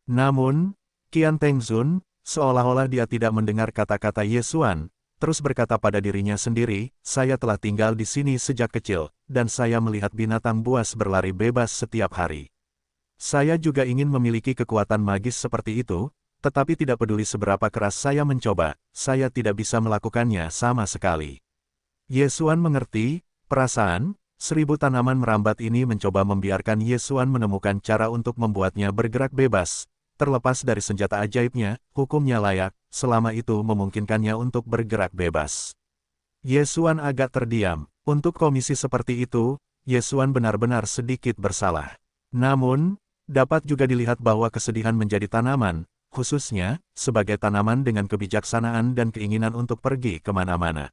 Namun, Qian Tengzun, seolah-olah dia tidak mendengar kata-kata Yesuan, terus berkata pada dirinya sendiri, saya telah tinggal di sini sejak kecil, dan saya melihat binatang buas berlari bebas setiap hari. Saya juga ingin memiliki kekuatan magis seperti itu, tetapi tidak peduli seberapa keras saya mencoba, saya tidak bisa melakukannya sama sekali. Yesuan mengerti, perasaan, 1000 tanaman merambat ini mencoba membiarkan Yesuan menemukan cara untuk membuatnya bergerak bebas, terlepas dari senjata ajaibnya, hukumnya layak, selama itu memungkinkannya untuk bergerak bebas. Yesuan agak terdiam, Untuk komisi seperti itu, Yesuan benar-benar sedikit bersalah. Namun, dapat juga dilihat bahwa kesedihan menjadi tanaman, khususnya, sebagai tanaman dengan kebijaksanaan dan keinginan untuk pergi kemana-mana.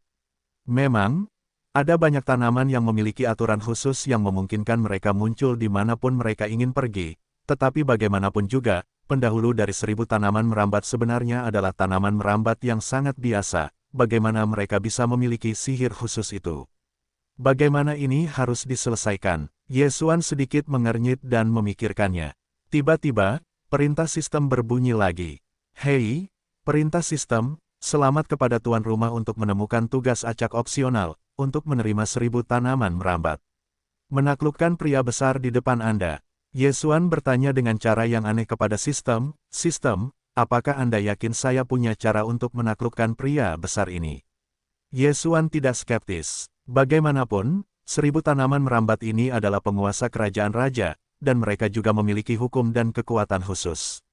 Memang, ada banyak tanaman yang memiliki aturan khusus yang memungkinkan mereka muncul dimanapun mereka ingin pergi, tetapi bagaimanapun juga, pendahulu dari 1000 tanaman merambat sebenarnya adalah tanaman merambat yang sangat biasa. Bagaimana mereka bisa memiliki sihir khusus itu? Bagaimana ini harus diselesaikan? Yesuan sedikit mengernyit dan memikirkannya. Tiba-tiba, perintah sistem berbunyi lagi. Hei, perintah sistem, selamat kepada tuan rumah untuk menemukan tugas acak opsional, untuk menerima 1000 tanaman merambat. Menaklukkan pria besar di depan Anda. Yesuan bertanya dengan cara yang aneh kepada sistem, apakah Anda yakin saya punya cara untuk menaklukkan pria besar ini? Yesuan tidak skeptis. Bagaimanapun, 1000 tanaman merambat ini adalah penguasa kerajaan raja, dan mereka juga memiliki hukum dan kekuatan khusus.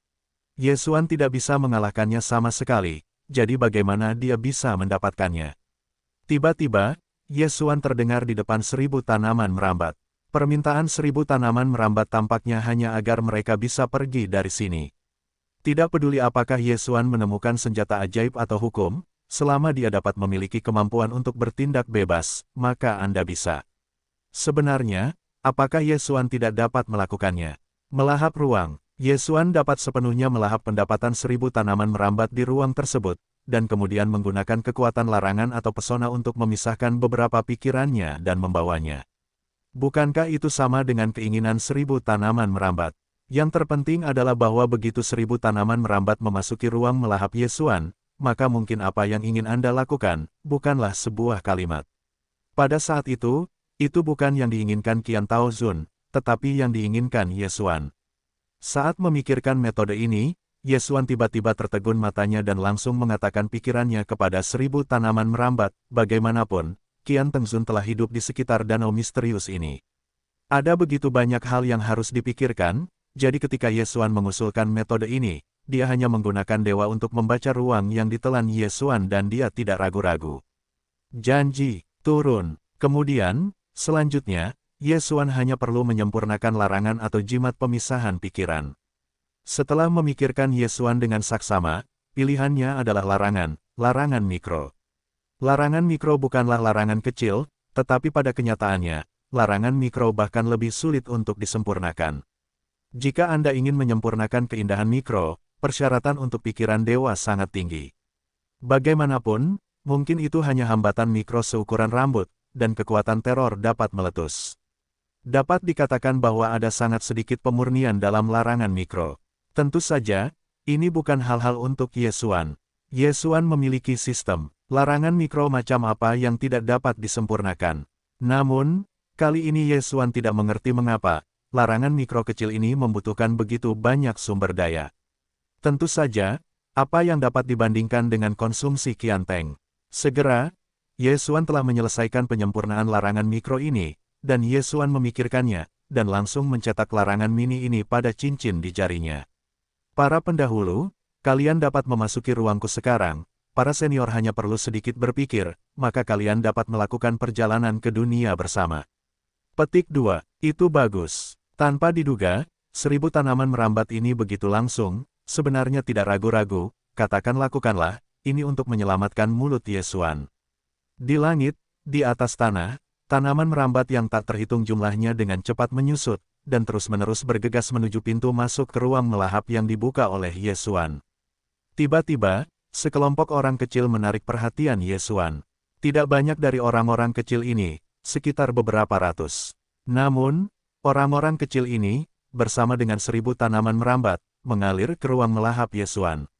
Yesuan tidak bisa mengalahkannya sama sekali, jadi bagaimana dia bisa mendapatkannya? Tiba-tiba, Yesuan terdengar di depan 1000 tanaman merambat. Permintaan 1000 tanaman merambat tampaknya hanya agar mereka bisa pergi dari sini. Tidak peduli apakah Yesuan menemukan senjata ajaib atau hukum, selama dia dapat memiliki kemampuan untuk bertindak bebas, maka Anda bisa. Sebenarnya, apakah Yesuan tidak dapat melakukannya? Melahap ruang. Yesuan dapat sepenuhnya melahap pendapatan 1000 tanaman merambat di ruang tersebut, dan kemudian menggunakan kekuatan larangan atau pesona untuk memisahkan beberapa pikirannya dan membawanya. Bukankah itu sama dengan keinginan 1000 tanaman merambat? Yang terpenting adalah bahwa begitu 1000 tanaman merambat memasuki ruang melahap Yesuan, maka mungkin apa yang ingin Anda lakukan, bukanlah sebuah kalimat. Pada saat itu bukan yang diinginkan Qian Tao Zun, tetapi yang diinginkan Yesuan. Saat memikirkan metode ini, Yesuan tiba-tiba tertegun matanya dan langsung mengatakan pikirannya kepada 1000 tanaman merambat, bagaimanapun, Qian Tengzun telah hidup di sekitar danau misterius ini. Ada begitu banyak hal yang harus dipikirkan, jadi ketika Yesuan mengusulkan metode ini, dia hanya menggunakan dewa untuk membaca ruang yang ditelan Yesuan dan dia tidak ragu-ragu. Janji, turun. Kemudian, selanjutnya, Yesuan hanya perlu menyempurnakan larangan atau jimat pemisahan pikiran. Setelah memikirkan Yesuan dengan saksama, pilihannya adalah larangan mikro. Larangan mikro bukanlah larangan kecil, tetapi pada kenyataannya, larangan mikro bahkan lebih sulit untuk disempurnakan. Jika Anda ingin menyempurnakan keindahan mikro, persyaratan untuk pikiran dewa sangat tinggi. Bagaimanapun, mungkin itu hanya hambatan mikro seukuran rambut, dan kekuatan teror dapat meletus. Dapat dikatakan bahwa ada sangat sedikit pemurnian dalam larangan mikro. Tentu saja, ini bukan hal-hal untuk Yesuan. Yesuan memiliki sistem larangan mikro macam apa yang tidak dapat disempurnakan. Namun, kali ini Yesuan tidak mengerti mengapa larangan mikro kecil ini membutuhkan begitu banyak sumber daya. Tentu saja, apa yang dapat dibandingkan dengan konsumsi Qianteng. Segera, Yesuan telah menyelesaikan penyempurnaan larangan mikro ini, dan Yesuan memikirkannya, dan langsung mencetak larangan mini ini pada cincin di jarinya. Para pendahulu, kalian dapat memasuki ruangku sekarang. Para senior hanya perlu sedikit berpikir, maka kalian dapat melakukan perjalanan ke dunia bersama. Petik 2. Itu bagus. Tanpa diduga, 1000 tanaman merambat ini begitu langsung, sebenarnya tidak ragu-ragu, lakukanlah, ini untuk menyelamatkan mulut Yesuan. Di langit, di atas tanah, tanaman merambat yang tak terhitung jumlahnya dengan cepat menyusut, dan terus-menerus bergegas menuju pintu masuk ke ruang melahap yang dibuka oleh Yesuan. Tiba-tiba, sekelompok orang kecil menarik perhatian Yesuan. Tidak banyak dari orang-orang kecil ini, sekitar beberapa ratus. Namun, orang-orang kecil ini, bersama dengan 1000 tanaman merambat, mengalir ke ruang melahap Yesuan.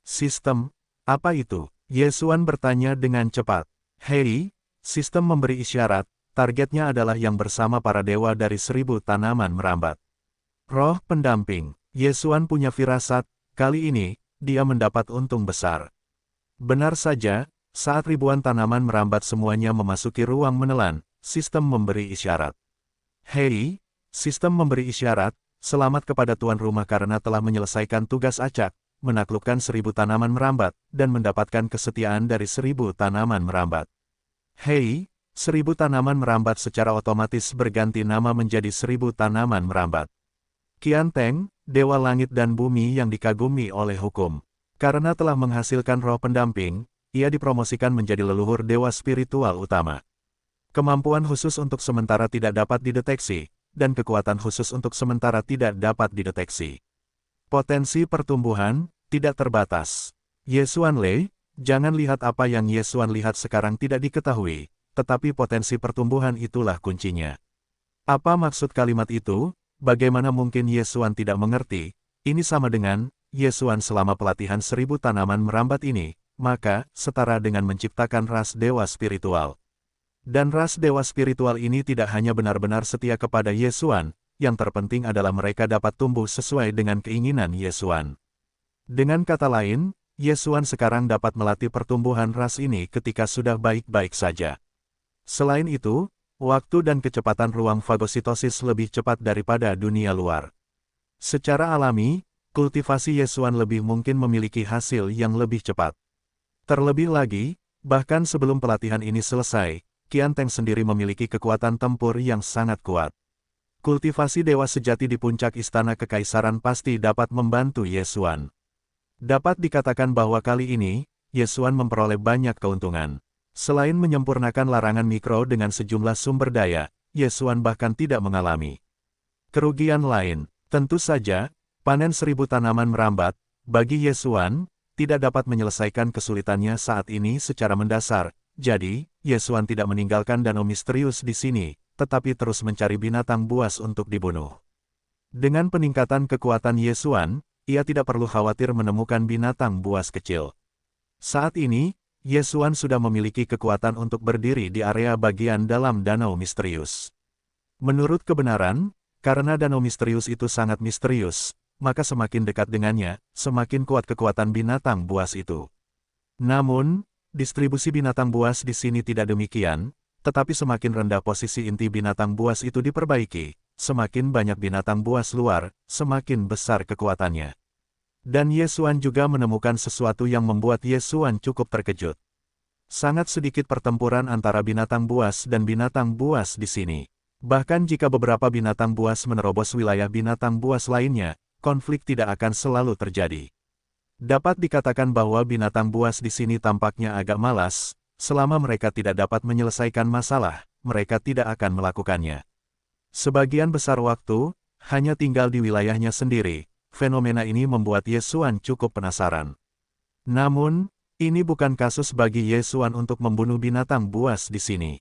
Sistem, apa itu? Yesuan bertanya dengan cepat. Hei, sistem memberi isyarat, targetnya adalah yang bersama para dewa dari 1000 tanaman merambat. Roh pendamping, Yesuan punya firasat, kali ini, dia mendapat untung besar. Benar saja, saat ribuan tanaman merambat semuanya memasuki ruang menelan, sistem memberi isyarat. Hei, sistem memberi isyarat, selamat kepada tuan rumah karena telah menyelesaikan tugas acak, menaklukkan 1000 tanaman merambat, dan mendapatkan kesetiaan dari 1000 tanaman merambat. Hei, 1000 tanaman merambat secara otomatis berganti nama menjadi 1000 tanaman merambat. Qianteng, dewa langit dan bumi yang dikagumi oleh hukum. Karena telah menghasilkan roh pendamping, ia dipromosikan menjadi leluhur dewa spiritual utama. Kemampuan khusus untuk sementara tidak dapat dideteksi, dan kekuatan khusus untuk sementara tidak dapat dideteksi. Potensi pertumbuhan tidak terbatas. Yesuan Lei, jangan lihat apa yang Yesuan lihat sekarang tidak diketahui, tetapi potensi pertumbuhan itulah kuncinya. Apa maksud kalimat itu? Bagaimana mungkin Yesuan tidak mengerti? Ini sama dengan, Yesuan selama pelatihan 1000 tanaman merambat ini, maka, setara dengan menciptakan ras dewa spiritual. Dan ras dewa spiritual ini tidak hanya benar-benar setia kepada Yesuan, yang terpenting adalah mereka dapat tumbuh sesuai dengan keinginan Yesuan. Dengan kata lain, Yesuan sekarang dapat melatih pertumbuhan ras ini ketika sudah baik-baik saja. Selain itu, waktu dan kecepatan ruang fagositosis lebih cepat daripada dunia luar. Secara alami, kultivasi Yesuan lebih mungkin memiliki hasil yang lebih cepat. Terlebih lagi, bahkan sebelum pelatihan ini selesai, Qianteng sendiri memiliki kekuatan tempur yang sangat kuat. Kultivasi dewa sejati di puncak istana kekaisaran pasti dapat membantu Yesuan. Dapat dikatakan bahwa kali ini, Yesuan memperoleh banyak keuntungan. Selain menyempurnakan larangan mikro dengan sejumlah sumber daya, Yesuan bahkan tidak mengalami kerugian lain. Tentu saja, panen 1000 tanaman merambat, bagi Yesuan, tidak dapat menyelesaikan kesulitannya saat ini secara mendasar. Jadi, Yesuan tidak meninggalkan danau misterius di sini, tetapi terus mencari binatang buas untuk dibunuh. Dengan peningkatan kekuatan Yesuan, ia tidak perlu khawatir menemukan binatang buas kecil. Saat ini, Yesuan sudah memiliki kekuatan untuk berdiri di area bagian dalam danau misterius. Menurut kebenaran, karena danau misterius itu sangat misterius, maka semakin dekat dengannya, semakin kuat kekuatan binatang buas itu. Namun, distribusi binatang buas di sini tidak demikian, tetapi semakin rendah posisi inti binatang buas itu diperbaiki, semakin banyak binatang buas luar, semakin besar kekuatannya. Dan Yesuan juga menemukan sesuatu yang membuat Yesuan cukup terkejut. Sangat sedikit pertempuran antara binatang buas dan binatang buas di sini. Bahkan jika beberapa binatang buas menerobos wilayah binatang buas lainnya, konflik tidak akan selalu terjadi. Dapat dikatakan bahwa binatang buas di sini tampaknya agak malas, selama mereka tidak dapat menyelesaikan masalah, mereka tidak akan melakukannya. Sebagian besar waktu, hanya tinggal di wilayahnya sendiri. Fenomena ini membuat Yesuan cukup penasaran. Namun, ini bukan kasus bagi Yesuan untuk membunuh binatang buas di sini.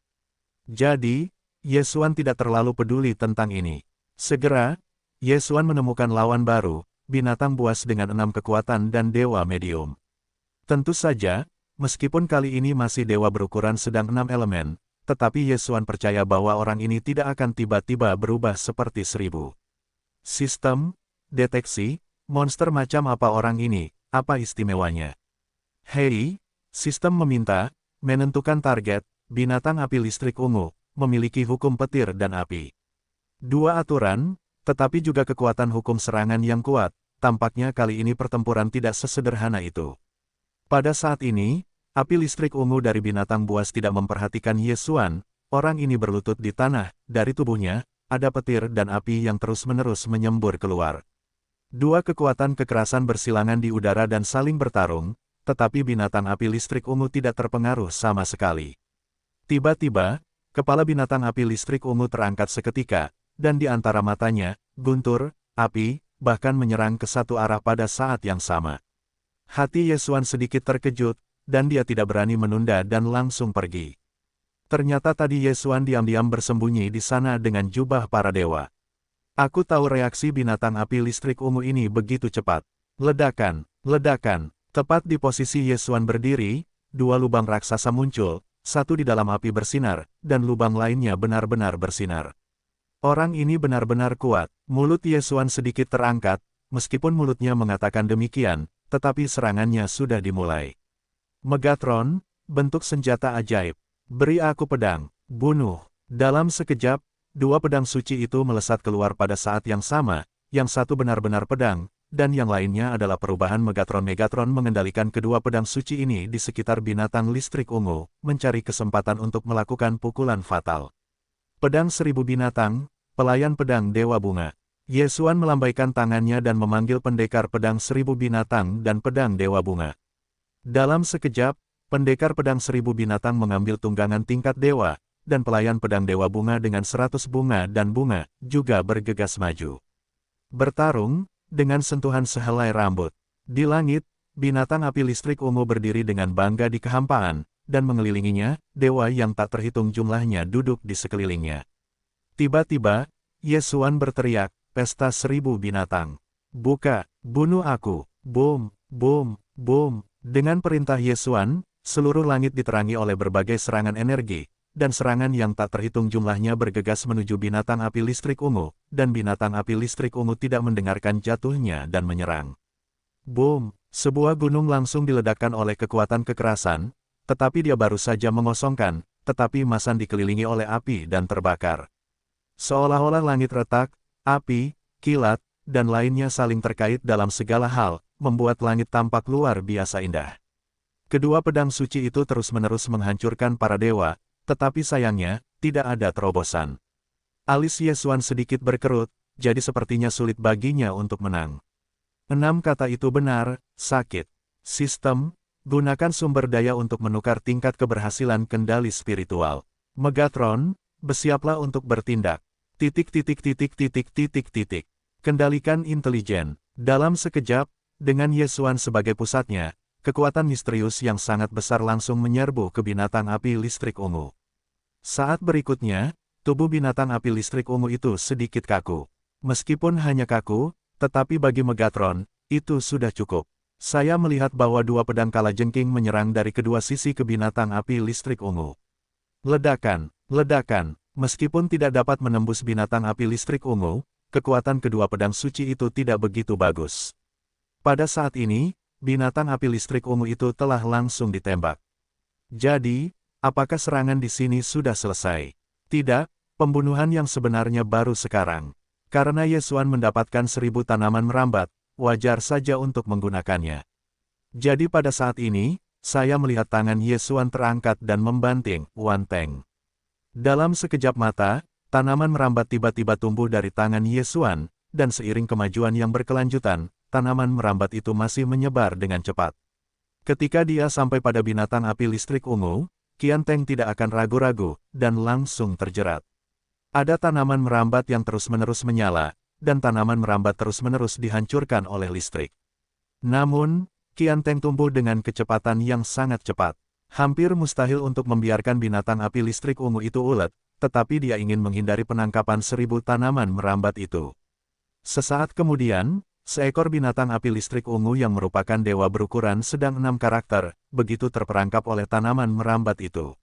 Jadi, Yesuan tidak terlalu peduli tentang ini. Segera, Yesuan menemukan lawan baru, binatang buas dengan 6 kekuatan dan dewa medium. Tentu saja, meskipun kali ini masih dewa berukuran sedang 6 elemen, tetapi Yesuan percaya bahwa orang ini tidak akan tiba-tiba berubah seperti 1000. Sistem deteksi, monster macam apa orang ini, apa istimewanya? Hei, sistem meminta, menentukan target, binatang api listrik ungu, memiliki hukum petir dan api. 2 aturan, tetapi juga kekuatan hukum serangan yang kuat, tampaknya kali ini pertempuran tidak sesederhana itu. Pada saat ini, api listrik ungu dari binatang buas tidak memperhatikan Yesuan, orang ini berlutut di tanah, dari tubuhnya, ada petir dan api yang terus-menerus menyembur keluar. 2 kekuatan kekerasan bersilangan di udara dan saling bertarung, tetapi binatang api listrik ungu tidak terpengaruh sama sekali. Tiba-tiba, kepala binatang api listrik ungu terangkat seketika, dan di antara matanya, guntur, api, bahkan menyerang ke satu arah pada saat yang sama. Hati Yesuan sedikit terkejut, dan dia tidak berani menunda dan langsung pergi. Ternyata tadi Yesuan diam-diam bersembunyi di sana dengan jubah para dewa. Aku tahu reaksi binatang api listrik ungu ini begitu cepat. Ledakan, ledakan. Tepat di posisi Yesuan berdiri, 2 lubang raksasa muncul, satu di dalam api bersinar, dan lubang lainnya benar-benar bersinar. Orang ini benar-benar kuat. Mulut Yesuan sedikit terangkat, meskipun mulutnya mengatakan demikian, tetapi serangannya sudah dimulai. Megatron, bentuk senjata ajaib. Beri aku pedang, bunuh. Dalam sekejap, 2 pedang suci itu melesat keluar pada saat yang sama, yang satu benar-benar pedang, dan yang lainnya adalah perubahan Megatron mengendalikan kedua pedang suci ini di sekitar binatang listrik ungu, mencari kesempatan untuk melakukan pukulan fatal. Pedang seribu binatang, pelayan pedang Dewa Bunga. Yesuan melambaikan tangannya dan memanggil pendekar pedang seribu binatang dan pedang Dewa Bunga. Dalam sekejap, pendekar pedang seribu binatang mengambil tunggangan tingkat dewa, dan pelayan pedang Dewa Bunga dengan 100 bunga dan bunga, juga bergegas maju. Bertarung, dengan sentuhan sehelai rambut. Di langit, binatang api listrik ungu berdiri dengan bangga di kehampaan, dan mengelilinginya, dewa yang tak terhitung jumlahnya duduk di sekelilingnya. Tiba-tiba, Yesuan berteriak, "Pesta seribu binatang. Buka, bunuh aku." Boom, boom, boom. Dengan perintah Yesuan, seluruh langit diterangi oleh berbagai serangan energi, dan serangan yang tak terhitung jumlahnya bergegas menuju binatang api listrik ungu, dan binatang api listrik ungu tidak mendengarkan jatuhnya dan menyerang. Boom, sebuah gunung langsung diledakkan oleh kekuatan kekerasan, tetapi dia baru saja mengosongkan, tetapi Masan dikelilingi oleh api dan terbakar. Seolah-olah langit retak, api, kilat, dan lainnya saling terkait dalam segala hal, membuat langit tampak luar biasa indah. Kedua pedang suci itu terus-menerus menghancurkan para dewa, tetapi sayangnya, tidak ada terobosan. Alis Yesuan sedikit berkerut, jadi sepertinya sulit baginya untuk menang. 6 kata itu benar, sakit. Sistem, gunakan sumber daya untuk menukar tingkat keberhasilan kendali spiritual. Megatron, bersiaplah untuk bertindak. Kendalikan intelijen. Dalam sekejap, dengan Yesuan sebagai pusatnya, kekuatan misterius yang sangat besar langsung menyerbu ke binatang api listrik ungu. Saat berikutnya, tubuh binatang api listrik ungu itu sedikit kaku. Meskipun hanya kaku, tetapi bagi Megatron, itu sudah cukup. Saya melihat bahwa dua pedang kalajengking menyerang dari kedua sisi ke binatang api listrik ungu. Ledakan, ledakan, meskipun tidak dapat menembus binatang api listrik ungu, kekuatan kedua pedang suci itu tidak begitu bagus. Pada saat ini, binatang api listrik ungu itu telah langsung ditembak. Jadi, apakah serangan di sini sudah selesai? Tidak, pembunuhan yang sebenarnya baru sekarang. Karena Yesuan mendapatkan 1000 tanaman merambat, wajar saja untuk menggunakannya. Jadi pada saat ini, saya melihat tangan Yesuan terangkat dan membanting, Wanteng. Dalam sekejap mata, tanaman merambat tiba-tiba tumbuh dari tangan Yesuan, dan seiring kemajuan yang berkelanjutan, tanaman merambat itu masih menyebar dengan cepat. Ketika dia sampai pada binatang api listrik ungu, Qian Teng tidak akan ragu-ragu, dan langsung terjerat. Ada tanaman merambat yang terus-menerus menyala, dan tanaman merambat terus-menerus dihancurkan oleh listrik. Namun, Qian Teng tumbuh dengan kecepatan yang sangat cepat. Hampir mustahil untuk membiarkan binatang api listrik ungu itu ulet, tetapi dia ingin menghindari penangkapan 1000 tanaman merambat itu. Sesaat kemudian, seekor binatang api listrik ungu yang merupakan dewa berukuran sedang 6 karakter, begitu terperangkap oleh tanaman merambat itu.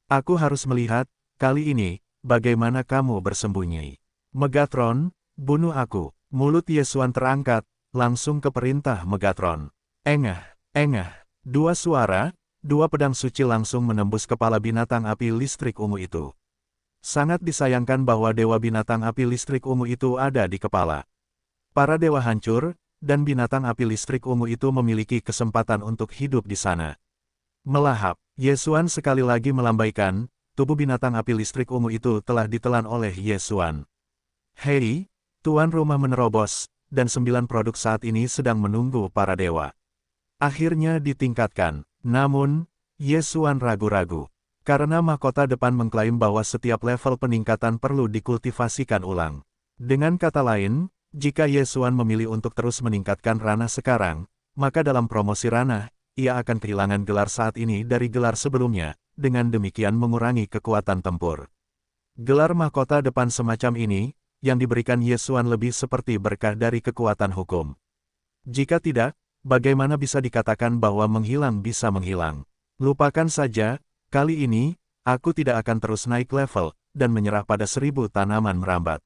Aku harus melihat, kali ini, bagaimana kamu bersembunyi. Megatron, bunuh aku. Mulut Yesuan terangkat, langsung ke perintah Megatron. Engah, engah. Dua suara, dua pedang suci langsung menembus kepala binatang api listrik ungu itu. Sangat disayangkan bahwa dewa binatang api listrik ungu itu ada di kepala. Para dewa hancur, dan binatang api listrik ungu itu memiliki kesempatan untuk hidup di sana. Melahap, Yesuan sekali lagi melambaikan, tubuh binatang api listrik ungu itu telah ditelan oleh Yesuan. Hei, tuan rumah menerobos, dan 9 produk saat ini sedang menunggu para dewa. Akhirnya ditingkatkan, namun, Yesuan ragu-ragu. Karena mahkota depan mengklaim bahwa setiap level peningkatan perlu dikultivasikan ulang. Dengan kata lain, jika Yesuan memilih untuk terus meningkatkan ranah sekarang, maka dalam promosi ranah, ia akan kehilangan gelar saat ini dari gelar sebelumnya, dengan demikian mengurangi kekuatan tempur. Gelar mahkota depan semacam ini, yang diberikan Yesuan lebih seperti berkah dari kekuatan hukum. Jika tidak, bagaimana bisa dikatakan bahwa menghilang bisa menghilang? Lupakan saja, kali ini, aku tidak akan terus naik level, dan menyerah pada 1000 tanaman merambat.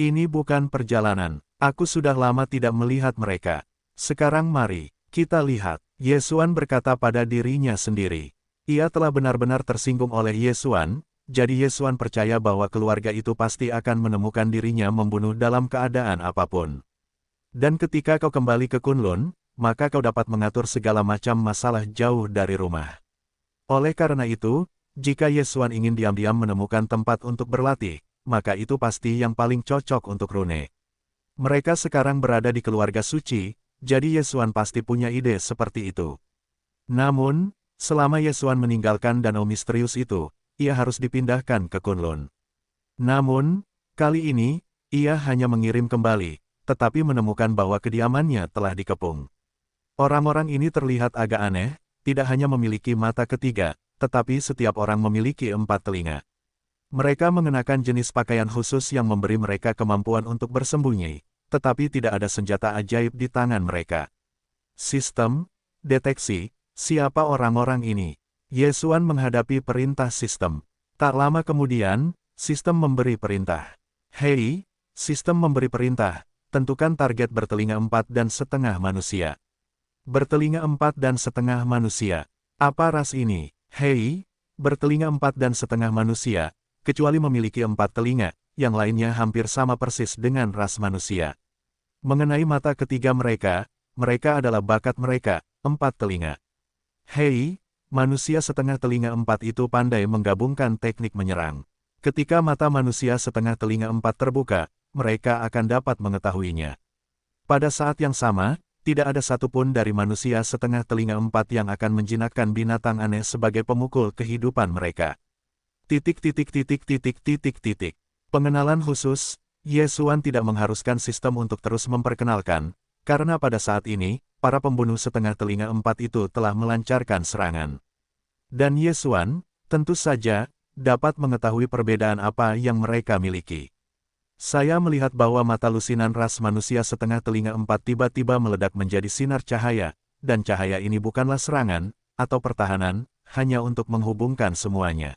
Ini bukan perjalanan, aku sudah lama tidak melihat mereka. Sekarang mari, kita lihat. Yesuan berkata pada dirinya sendiri. Ia telah benar-benar tersinggung oleh Yesuan, jadi Yesuan percaya bahwa keluarga itu pasti akan menemukan dirinya membunuh dalam keadaan apapun. Dan ketika kau kembali ke Kunlun, maka kau dapat mengatur segala macam masalah jauh dari rumah. Oleh karena itu, jika Yesuan ingin diam-diam menemukan tempat untuk berlatih, maka itu pasti yang paling cocok untuk Rune. Mereka sekarang berada di keluarga suci, jadi Yesuan pasti punya ide seperti itu. Namun, selama Yesuan meninggalkan danau misterius itu, ia harus dipindahkan ke Kunlun. Namun, kali ini, ia hanya mengirim kembali, tetapi menemukan bahwa kediamannya telah dikepung. Orang-orang ini terlihat agak aneh, tidak hanya memiliki mata ketiga, tetapi setiap orang memiliki 4 telinga. Mereka mengenakan jenis pakaian khusus yang memberi mereka kemampuan untuk bersembunyi, tetapi tidak ada senjata ajaib di tangan mereka. Sistem, deteksi, siapa orang-orang ini? Yesuan menghadapi perintah sistem. Tak lama kemudian, sistem memberi perintah. Hei, sistem memberi perintah, tentukan target bertelinga 4,5 manusia. Bertelinga 4,5 manusia. Apa ras ini? Hei, bertelinga 4,5 manusia, kecuali memiliki 4 telinga, yang lainnya hampir sama persis dengan ras manusia. Mengenai mata ketiga mereka, mereka adalah bakat mereka, 4 telinga. Hei, manusia setengah telinga 4 itu pandai menggabungkan teknik menyerang. Ketika mata manusia setengah telinga 4 terbuka, mereka akan dapat mengetahuinya. Pada saat yang sama, tidak ada satupun dari manusia setengah telinga 4 yang akan menjinakkan binatang aneh sebagai pemukul kehidupan mereka. Pengenalan khusus, Yesuan tidak mengharuskan sistem untuk terus memperkenalkan, karena pada saat ini, para pembunuh setengah telinga 4 itu telah melancarkan serangan. Dan Yesuan, tentu saja, dapat mengetahui perbedaan apa yang mereka miliki. Saya melihat bahwa mata lusinan ras manusia setengah telinga 4 tiba-tiba meledak menjadi sinar cahaya, dan cahaya ini bukanlah serangan, atau pertahanan, hanya untuk menghubungkan semuanya.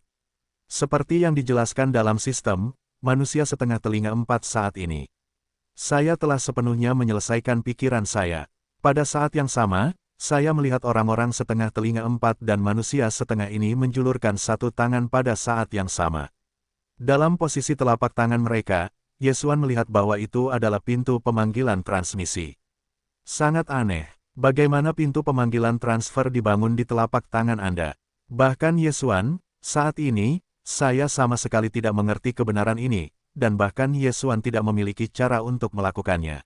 Seperti yang dijelaskan dalam sistem, manusia setengah telinga 4 saat ini. Saya telah sepenuhnya menyelesaikan pikiran saya. Pada saat yang sama, saya melihat orang-orang setengah telinga 4 dan manusia setengah ini menjulurkan satu tangan pada saat yang sama. Dalam posisi telapak tangan mereka, Yesuan melihat bahwa itu adalah pintu pemanggilan transmisi. Sangat aneh, bagaimana pintu pemanggilan transfer dibangun di telapak tangan Anda. Bahkan Yesuan, saat ini, saya sama sekali tidak mengerti kebenaran ini, dan bahkan Yesuan tidak memiliki cara untuk melakukannya.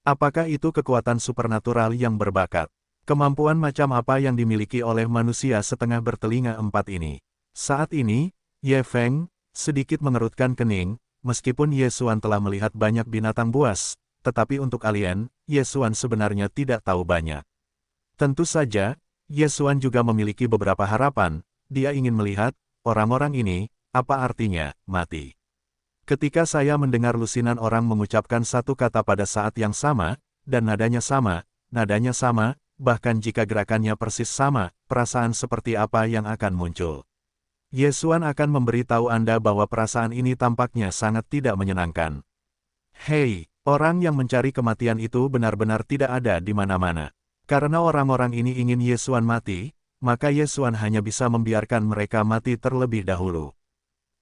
Apakah itu kekuatan supernatural yang berbakat? Kemampuan macam apa yang dimiliki oleh manusia setengah bertelinga 4 ini? Saat ini, Ye Feng sedikit mengerutkan kening, meskipun Yesuan telah melihat banyak binatang buas, tetapi untuk alien, Yesuan sebenarnya tidak tahu banyak. Tentu saja, Yesuan juga memiliki beberapa harapan, dia ingin melihat, orang-orang ini, apa artinya, mati. Ketika saya mendengar lusinan orang mengucapkan satu kata pada saat yang sama, dan nadanya sama, bahkan jika gerakannya persis sama, perasaan seperti apa yang akan muncul. Yesuan akan memberitahu Anda bahwa perasaan ini tampaknya sangat tidak menyenangkan. Hei, orang yang mencari kematian itu benar-benar tidak ada di mana-mana. Karena orang-orang ini ingin Yesuan mati, maka Yesuan hanya bisa membiarkan mereka mati terlebih dahulu.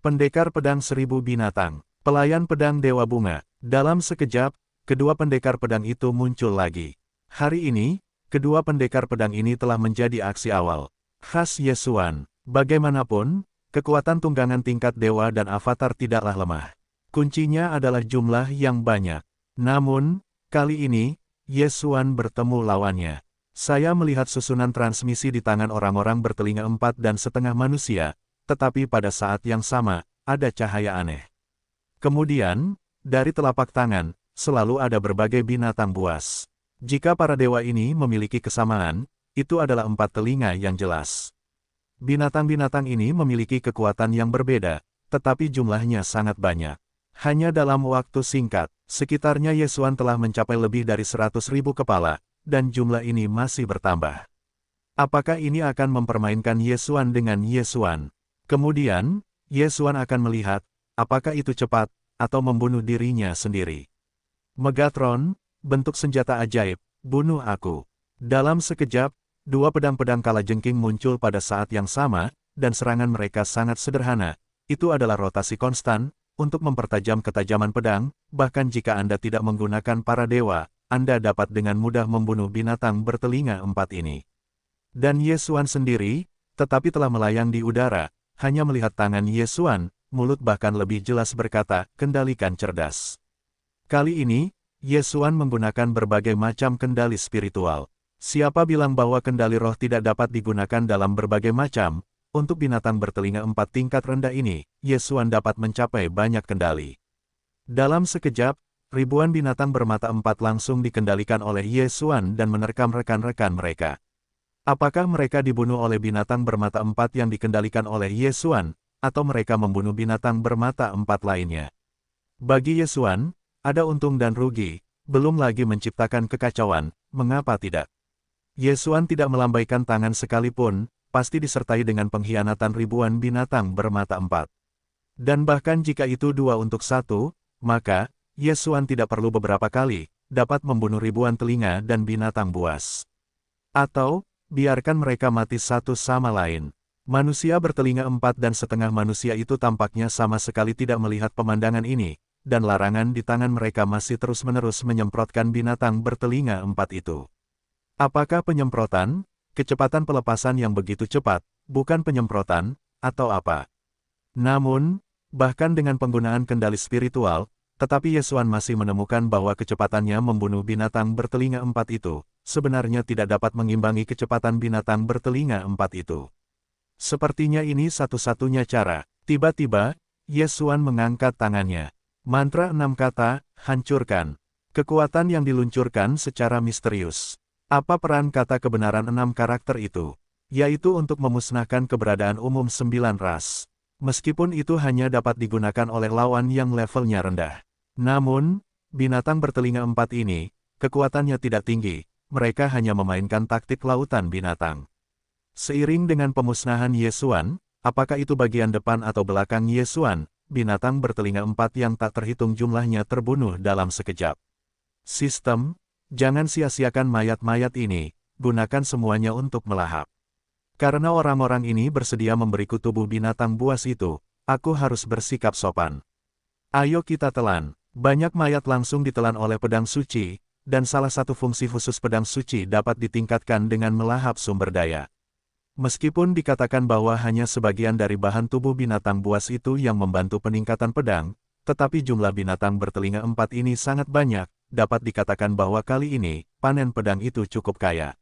Pendekar pedang 1000 binatang, pelayan pedang Dewa Bunga. Dalam sekejap, kedua pendekar pedang itu muncul lagi. Hari ini, kedua pendekar pedang ini telah menjadi aksi awal. Khas Yesuan, bagaimanapun, kekuatan tunggangan tingkat dewa dan avatar tidaklah lemah. Kuncinya adalah jumlah yang banyak. Namun, kali ini, Yesuan bertemu lawannya. Saya melihat susunan transmisi di tangan orang-orang bertelinga 4,5 manusia, tetapi pada saat yang sama, ada cahaya aneh. Kemudian, dari telapak tangan, selalu ada berbagai binatang buas. Jika para dewa ini memiliki kesamaan, itu adalah 4 telinga yang jelas. Binatang-binatang ini memiliki kekuatan yang berbeda, tetapi jumlahnya sangat banyak. Hanya dalam waktu singkat, sekitarnya Yesuan telah mencapai lebih dari 100.000 kepala, dan jumlah ini masih bertambah. Apakah ini akan mempermainkan Yesuan dengan Yesuan? Kemudian, Yesuan akan melihat, apakah itu cepat, atau membunuh dirinya sendiri. Megatron, bentuk senjata ajaib, bunuh aku. Dalam sekejap, dua pedang-pedang kalajengking muncul pada saat yang sama, dan serangan mereka sangat sederhana. Itu adalah rotasi konstan, untuk mempertajam ketajaman pedang, bahkan jika Anda tidak menggunakan para dewa, Anda dapat dengan mudah membunuh binatang bertelinga 4 ini. Dan Yesuan sendiri, tetapi telah melayang di udara, hanya melihat tangan Yesuan, mulut bahkan lebih jelas berkata, kendalikan cerdas. Kali ini, Yesuan menggunakan berbagai macam kendali spiritual. Siapa bilang bahwa kendali roh tidak dapat digunakan dalam berbagai macam? Untuk binatang bertelinga 4 tingkat rendah ini, Yesuan dapat mencapai banyak kendali. Dalam sekejap, ribuan binatang bermata 4 langsung dikendalikan oleh Yesuan dan menerkam rekan-rekan mereka. Apakah mereka dibunuh oleh binatang bermata 4 yang dikendalikan oleh Yesuan, atau mereka membunuh binatang bermata 4 lainnya? Bagi Yesuan, ada untung dan rugi, belum lagi menciptakan kekacauan, mengapa tidak? Yesuan tidak melambaikan tangan sekalipun, pasti disertai dengan pengkhianatan ribuan binatang bermata 4. Dan bahkan jika itu 2 untuk 1, maka, Yesuan tidak perlu beberapa kali, dapat membunuh ribuan telinga dan binatang buas. Atau, biarkan mereka mati satu sama lain. Manusia bertelinga 4,5 manusia itu tampaknya sama sekali tidak melihat pemandangan ini, dan larangan di tangan mereka masih terus-menerus menyemprotkan binatang bertelinga 4 itu. Apakah penyemprotan, kecepatan pelepasan yang begitu cepat, bukan penyemprotan, atau apa? Namun, bahkan dengan penggunaan kendali spiritual, tetapi Yesuan masih menemukan bahwa kecepatannya membunuh binatang bertelinga 4 itu, sebenarnya tidak dapat mengimbangi kecepatan binatang bertelinga 4 itu. Sepertinya ini satu-satunya cara. Tiba-tiba, Yesuan mengangkat tangannya. Mantra 6 kata, hancurkan. Kekuatan yang diluncurkan secara misterius. Apa peran kata kebenaran 6 karakter itu? Yaitu untuk memusnahkan keberadaan umum 9 ras. Meskipun itu hanya dapat digunakan oleh lawan yang levelnya rendah. Namun, binatang bertelinga 4 ini, kekuatannya tidak tinggi. Mereka hanya memainkan taktik lautan binatang. Seiring dengan pemusnahan Yesuan, apakah itu bagian depan atau belakang Yesuan, binatang bertelinga 4 yang tak terhitung jumlahnya terbunuh dalam sekejap. Sistem, jangan sia-siakan mayat-mayat ini, gunakan semuanya untuk melahap. Karena orang-orang ini bersedia memberiku tubuh binatang buas itu, aku harus bersikap sopan. Ayo kita telan. Banyak mayat langsung ditelan oleh pedang suci, dan salah satu fungsi khusus pedang suci dapat ditingkatkan dengan melahap sumber daya. Meskipun dikatakan bahwa hanya sebagian dari bahan tubuh binatang buas itu yang membantu peningkatan pedang, tetapi jumlah binatang bertelinga 4 ini sangat banyak, dapat dikatakan bahwa kali ini, panen pedang itu cukup kaya.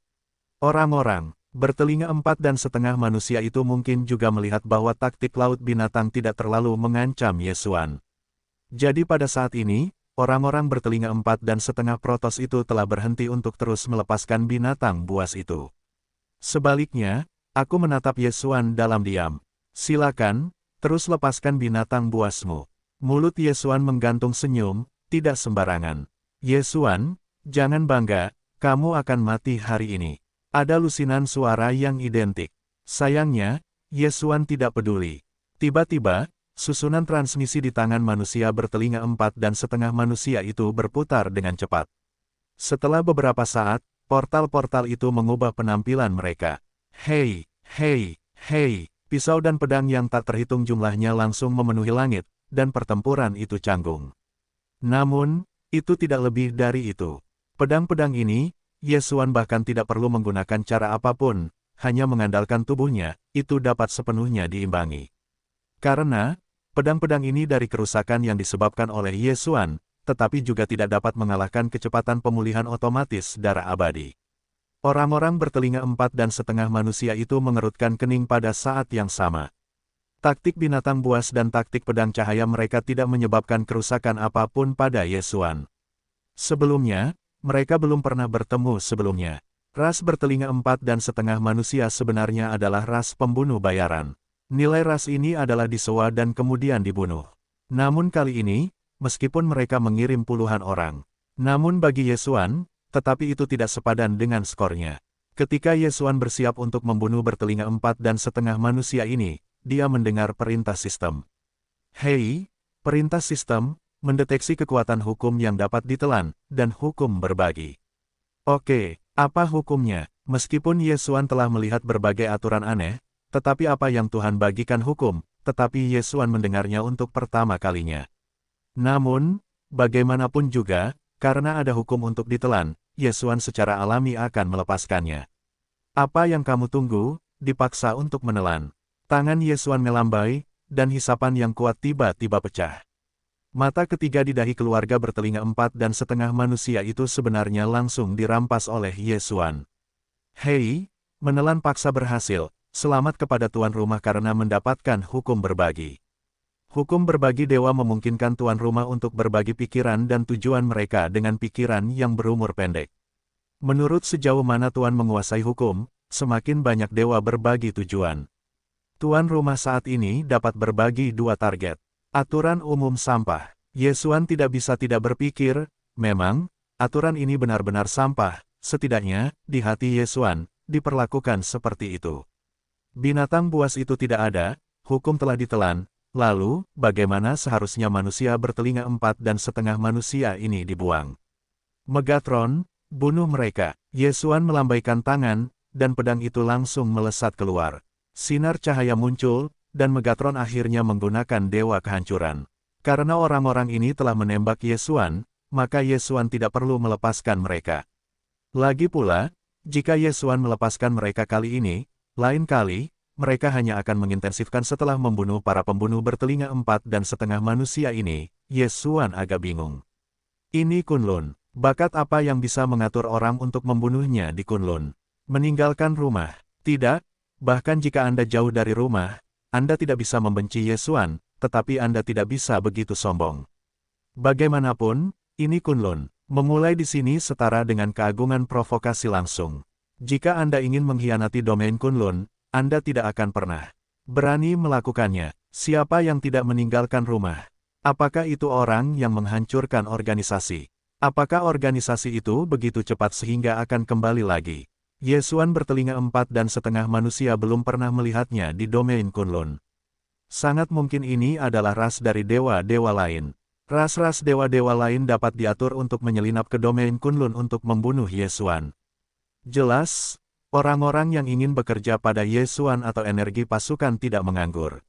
Orang-orang bertelinga 4,5 manusia itu mungkin juga melihat bahwa taktik laut binatang tidak terlalu mengancam Yesuan. Jadi pada saat ini, orang-orang bertelinga 4,5 Protoss itu telah berhenti untuk terus melepaskan binatang buas itu. Sebaliknya, aku menatap Yesuan dalam diam. Silakan, terus lepaskan binatang buasmu. Mulut Yesuan menggantung senyum, tidak sembarangan. Yesuan, jangan bangga, kamu akan mati hari ini. Ada lusinan suara yang identik. Sayangnya, Yesuan tidak peduli. Tiba-tiba, susunan transmisi di tangan manusia bertelinga 4,5 manusia itu berputar dengan cepat. Setelah beberapa saat, portal-portal itu mengubah penampilan mereka. Hei, hei, hei, pisau dan pedang yang tak terhitung jumlahnya langsung memenuhi langit, dan pertempuran itu canggung. Namun, itu tidak lebih dari itu. Pedang-pedang ini, Yesuan bahkan tidak perlu menggunakan cara apapun, hanya mengandalkan tubuhnya, itu dapat sepenuhnya diimbangi. Karena, pedang-pedang ini dari kerusakan yang disebabkan oleh Yesuan, tetapi juga tidak dapat mengalahkan kecepatan pemulihan otomatis darah abadi. Orang-orang bertelinga 4,5 manusia itu mengerutkan kening pada saat yang sama. Taktik binatang buas dan taktik pedang cahaya mereka tidak menyebabkan kerusakan apapun pada Yesuan. Sebelumnya, mereka belum pernah bertemu sebelumnya. Ras bertelinga 4,5 manusia sebenarnya adalah ras pembunuh bayaran. Nilai ras ini adalah disewa dan kemudian dibunuh. Namun kali ini, meskipun mereka mengirim puluhan orang, namun bagi Yesuan, tetapi itu tidak sepadan dengan skornya. Ketika Yesuan bersiap untuk membunuh bertelinga 4,5 manusia ini, dia mendengar perintah sistem. Hei, perintah sistem, mendeteksi kekuatan hukum yang dapat ditelan, dan hukum berbagi. Oke, apa hukumnya? Meskipun Yesuan telah melihat berbagai aturan aneh, tetapi apa yang Tuhan bagikan hukum, tetapi Yesuan mendengarnya untuk pertama kalinya. Namun, bagaimanapun juga, Karena ada hukum untuk ditelan, Yesuan secara alami akan melepaskannya. Apa yang kamu tunggu? Dipaksa untuk menelan. Tangan Yesuan melambai, dan hisapan yang kuat tiba-tiba pecah. Mata ketiga di dahi keluarga bertelinga 4,5 manusia itu sebenarnya langsung dirampas oleh Yesuan. Hei, menelan paksa berhasil, selamat kepada tuan rumah karena mendapatkan hukum berbagi. Hukum berbagi dewa memungkinkan tuan rumah untuk berbagi pikiran dan tujuan mereka dengan pikiran yang berumur pendek. Menurut sejauh mana tuan menguasai hukum, semakin banyak dewa berbagi tujuan. Tuan rumah saat ini dapat berbagi 2 target. Aturan umum sampah. Yesuan tidak bisa tidak berpikir, memang, aturan ini benar-benar sampah, setidaknya, di hati Yesuan, diperlakukan seperti itu. Binatang buas itu tidak ada, hukum telah ditelan, lalu, bagaimana seharusnya manusia bertelinga 4,5 manusia ini dibuang? Megatron, bunuh mereka. Yesuan melambaikan tangan, dan pedang itu langsung melesat keluar. Sinar cahaya muncul, dan Megatron akhirnya menggunakan dewa kehancuran. Karena orang-orang ini telah menembak Yesuan, maka Yesuan tidak perlu melepaskan mereka. Lagi pula, jika Yesuan melepaskan mereka kali ini, lain kali, mereka hanya akan mengintensifkan setelah membunuh para pembunuh bertelinga 4,5 manusia ini. Yesuan agak bingung. Ini Kunlun. Bakat apa yang bisa mengatur orang untuk membunuhnya di Kunlun? Meninggalkan rumah. Tidak, bahkan jika Anda jauh dari rumah, Anda tidak bisa membenci Yesuan, tetapi Anda tidak bisa begitu sombong. Bagaimanapun, ini Kunlun. Memulai di sini setara dengan keagungan provokasi langsung. Jika Anda ingin mengkhianati domain Kunlun, Anda tidak akan pernah berani melakukannya. Siapa yang tidak meninggalkan rumah? Apakah itu orang yang menghancurkan organisasi? Apakah organisasi itu begitu cepat sehingga akan kembali lagi? Yesuan bertelinga 4,5 manusia belum pernah melihatnya di domain Kunlun. Sangat mungkin ini adalah ras dari dewa-dewa lain. Ras-ras dewa-dewa lain dapat diatur untuk menyelinap ke domain Kunlun untuk membunuh Yesuan. Jelas, orang-orang yang ingin bekerja pada Yesuan atau energi pasukan tidak menganggur.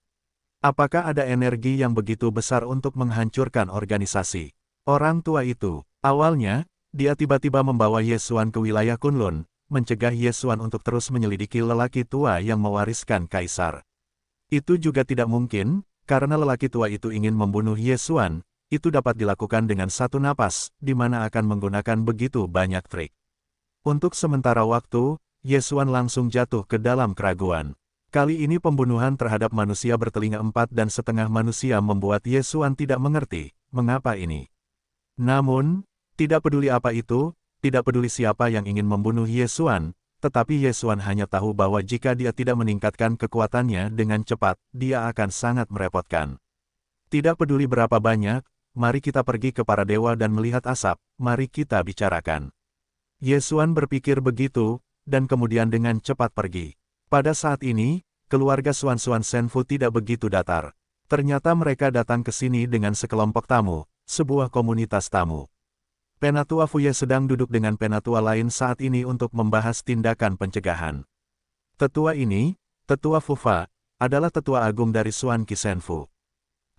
Apakah ada energi yang begitu besar untuk menghancurkan organisasi? Orang tua itu, awalnya, dia tiba-tiba membawa Yesuan ke wilayah Kunlun, mencegah Yesuan untuk terus menyelidiki lelaki tua yang mewariskan kaisar. Itu juga tidak mungkin, karena lelaki tua itu ingin membunuh Yesuan, itu dapat dilakukan dengan satu napas, di mana akan menggunakan begitu banyak trik. Untuk sementara waktu, Yesuan langsung jatuh ke dalam keraguan. Kali ini pembunuhan terhadap manusia bertelinga 4,5 manusia membuat Yesuan tidak mengerti, mengapa ini. Namun, tidak peduli apa itu, tidak peduli siapa yang ingin membunuh Yesuan, tetapi Yesuan hanya tahu bahwa jika dia tidak meningkatkan kekuatannya dengan cepat, dia akan sangat merepotkan. Tidak peduli berapa banyak, mari kita pergi ke para dewa dan melihat asap, mari kita bicarakan. Yesuan berpikir begitu, dan kemudian dengan cepat pergi. Pada saat ini, keluarga Xuan Senfu tidak begitu datar. Ternyata mereka datang ke sini dengan sekelompok tamu, sebuah komunitas tamu. Penatua Fuye sedang duduk dengan penatua lain saat ini untuk membahas tindakan pencegahan. Tetua ini, Tetua Fufa, adalah tetua agung dari Xuan Senfu.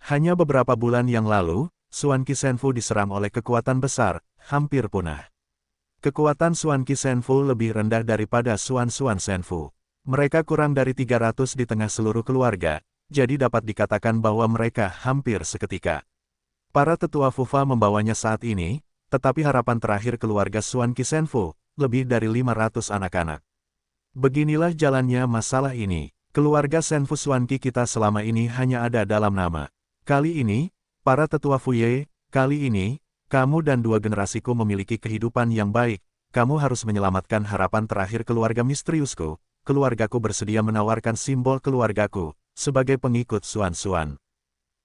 Hanya beberapa bulan yang lalu, Xuan Senfu diserang oleh kekuatan besar, hampir punah. Kekuatan Xuan Senfu lebih rendah daripada Xuan Senfu. Mereka kurang dari 300 di tengah seluruh keluarga, jadi dapat dikatakan bahwa mereka hampir seketika. Para tetua Fufa membawanya saat ini, tetapi harapan terakhir keluarga Xuan Senfu, lebih dari 500 anak-anak. Beginilah jalannya masalah ini. Keluarga Senfu Xuan kita selama ini hanya ada dalam nama. Kali ini, para tetua Fuye, kali ini, kamu dan 2 generasiku memiliki kehidupan yang baik. Kamu harus menyelamatkan harapan terakhir keluarga misteriusku. Keluargaku bersedia menawarkan simbol keluargaku, sebagai pengikut Xuan.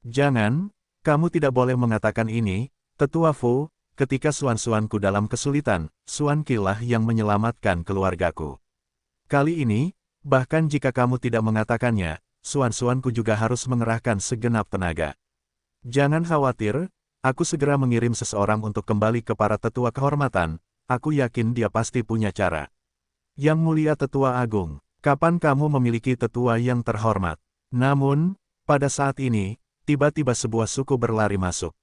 Jangan, kamu tidak boleh mengatakan ini, Tetua Fu. Ketika Xuan-Xuanku dalam kesulitan, Xuan Qi-lah yang menyelamatkan keluargaku. Kali ini, bahkan jika kamu tidak mengatakannya, Xuan-Xuanku juga harus mengerahkan segenap tenaga. Jangan khawatir, aku segera mengirim seseorang untuk kembali ke para tetua kehormatan, aku yakin dia pasti punya cara. Yang mulia Tetua Agung, kapan kamu memiliki tetua yang terhormat? Namun, pada saat ini, tiba-tiba sebuah suku berlari masuk.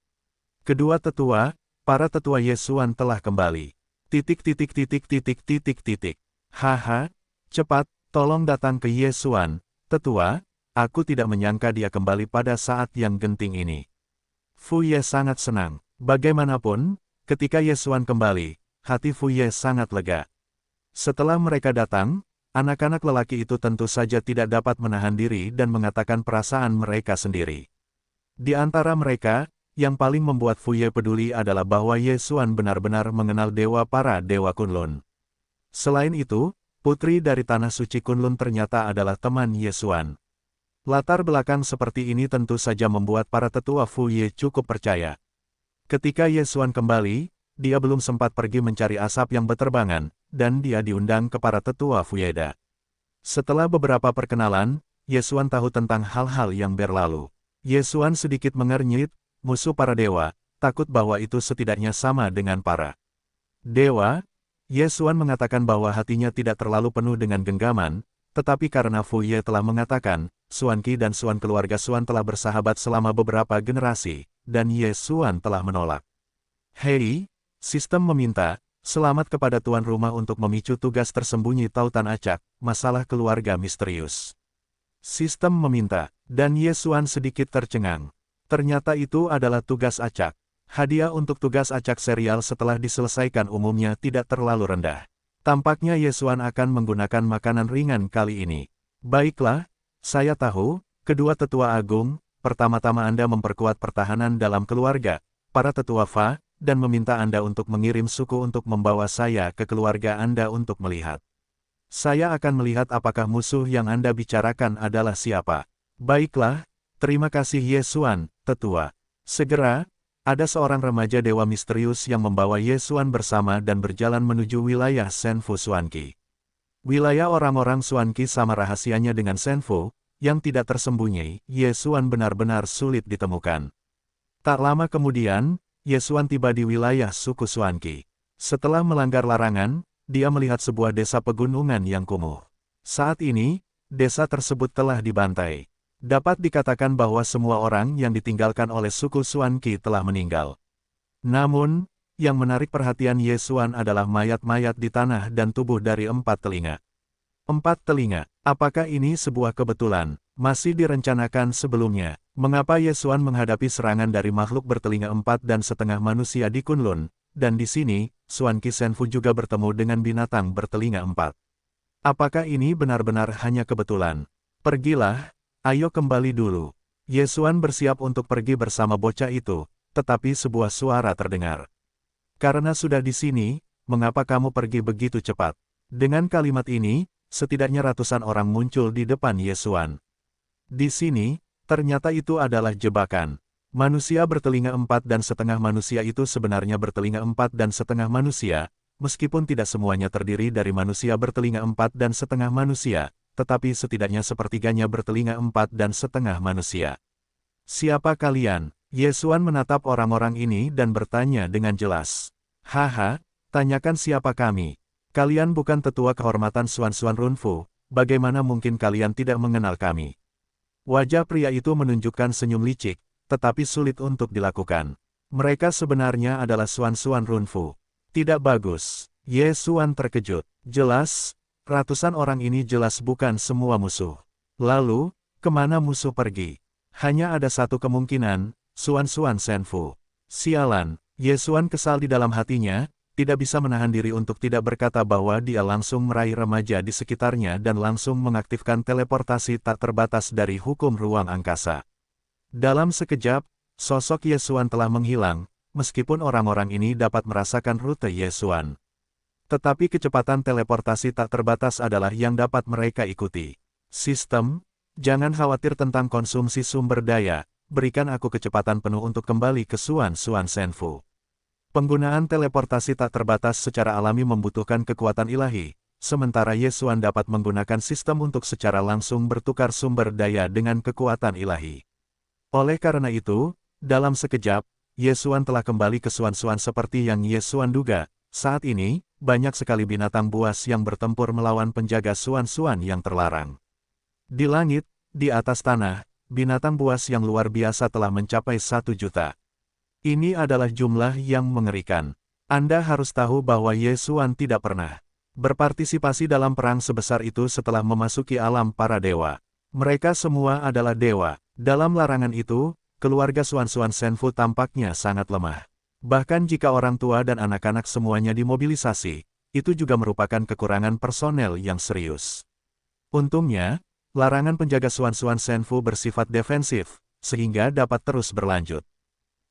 Kedua tetua, Para tetua Yesuan telah kembali. Titik titik titik titik titik titik. Haha, cepat, tolong datang ke Yesuan, tetua, aku tidak menyangka dia kembali pada saat yang genting ini. Fu Ye sangat senang. Bagaimanapun, ketika Yesuan kembali, hati Fu Ye sangat lega. Setelah mereka datang, anak-anak lelaki itu tentu saja tidak dapat menahan diri dan mengatakan perasaan mereka sendiri. Di antara mereka, yang paling membuat Fu Ye peduli adalah bahwa Yesuan benar-benar mengenal dewa para dewa Kunlun. Selain itu, putri dari Tanah Suci Kunlun ternyata adalah teman Yesuan. Latar belakang seperti ini tentu saja membuat para tetua Fu Ye cukup percaya. Ketika Yesuan kembali, dia belum sempat pergi mencari asap yang berterbangan, dan dia diundang ke para tetua Fuyeda. Setelah beberapa perkenalan, Yesuan tahu tentang hal-hal yang berlalu. Yesuan sedikit mengernyit, musuh para dewa, takut bahwa itu setidaknya sama dengan para dewa. Yesuan mengatakan bahwa hatinya tidak terlalu penuh dengan genggaman, tetapi karena Fu Ye telah mengatakan, Xuan Qi dan Xuan keluarga Xuan telah bersahabat selama beberapa generasi, dan Yesuan telah menolak. Hei, sistem meminta, selamat kepada tuan rumah untuk memicu tugas tersembunyi tautan acak, masalah keluarga misterius. Sistem meminta, dan Yesuan sedikit tercengang. Ternyata itu adalah tugas acak. Hadiah untuk tugas acak serial setelah diselesaikan umumnya tidak terlalu rendah. Tampaknya Yesuan akan menggunakan makanan ringan kali ini. Baiklah, saya tahu, kedua tetua agung, pertama-tama Anda memperkuat pertahanan dalam keluarga, para tetua Fa, dan meminta Anda untuk mengirim suku untuk membawa saya ke keluarga Anda untuk melihat. Saya akan melihat apakah musuh yang Anda bicarakan adalah siapa. Baiklah, terima kasih Yesuan, tetua. Segera, ada seorang remaja dewa misterius yang membawa Yesuan bersama dan berjalan menuju wilayah Senfu Xuan Qi. Wilayah orang-orang Xuan Qi sama rahasianya dengan Senfu, yang tidak tersembunyi, Yesuan benar-benar sulit ditemukan. Tak lama kemudian, Yesuan tiba di wilayah suku Xuan Qi. Setelah melanggar larangan, dia melihat sebuah desa pegunungan yang kumuh. Saat ini, desa tersebut telah dibantai. Dapat dikatakan bahwa semua orang yang ditinggalkan oleh suku Xuan Qi telah meninggal. Namun, yang menarik perhatian Yesuan adalah mayat-mayat di tanah dan tubuh dari 4 telinga. 4 telinga, apakah ini sebuah kebetulan? Masih direncanakan sebelumnya. Mengapa Yesuan menghadapi serangan dari makhluk bertelinga 4,5 manusia di Kunlun, dan di sini, Xuan Qi Senfu juga bertemu dengan binatang bertelinga 4. Apakah ini benar-benar hanya kebetulan? Pergilah. Ayo kembali dulu. Yesuan bersiap untuk pergi bersama bocah itu, tetapi sebuah suara terdengar. Karena sudah di sini, mengapa kamu pergi begitu cepat? Dengan kalimat ini, setidaknya ratusan orang muncul di depan Yesuan. Di sini, ternyata itu adalah jebakan. Manusia bertelinga 4,5 manusia itu sebenarnya bertelinga 4,5 manusia, meskipun tidak semuanya terdiri dari manusia bertelinga 4,5 manusia. Tetapi setidaknya sepertiganya bertelinga 4,5 manusia. Siapa kalian? Yesuan menatap orang-orang ini dan bertanya dengan jelas. Haha, tanyakan siapa kami. Kalian bukan tetua kehormatan Xuan Runfu, bagaimana mungkin kalian tidak mengenal kami? Wajah pria itu menunjukkan senyum licik, tetapi sulit untuk dilakukan. Mereka sebenarnya adalah Xuan Runfu. Tidak bagus. Yesuan terkejut. Jelas, ratusan orang ini jelas bukan semua musuh. Lalu, kemana musuh pergi? Hanya ada satu kemungkinan, Xuan Senfu. Sialan, Yesuan kesal di dalam hatinya, tidak bisa menahan diri untuk tidak berkata bahwa dia langsung meraih remaja di sekitarnya dan langsung mengaktifkan teleportasi tak terbatas dari hukum ruang angkasa. Dalam sekejap, sosok Yesuan telah menghilang, meskipun orang-orang ini dapat merasakan rute Yesuan. Tetapi kecepatan teleportasi tak terbatas adalah yang dapat mereka ikuti. Sistem, jangan khawatir tentang konsumsi sumber daya, berikan aku kecepatan penuh untuk kembali ke Xuan Senfu. Penggunaan teleportasi tak terbatas secara alami membutuhkan kekuatan ilahi, sementara Yesuan dapat menggunakan sistem untuk secara langsung bertukar sumber daya dengan kekuatan ilahi. Oleh karena itu, dalam sekejap, Yesuan telah kembali ke Xuan seperti yang Yesuan duga. Saat ini, banyak sekali binatang buas yang bertempur melawan penjaga Xuan yang terlarang. Di langit, di atas tanah, binatang buas yang luar biasa telah mencapai 1 juta. Ini adalah jumlah yang mengerikan. Anda harus tahu bahwa Yesuan tidak pernah berpartisipasi dalam perang sebesar itu setelah memasuki alam para dewa. Mereka semua adalah dewa. Dalam larangan itu, keluarga Xuan Senfu tampaknya sangat lemah. Bahkan jika orang tua dan anak-anak semuanya dimobilisasi, itu juga merupakan kekurangan personel yang serius. Untungnya, larangan penjaga Xuan Senfu bersifat defensif, sehingga dapat terus berlanjut.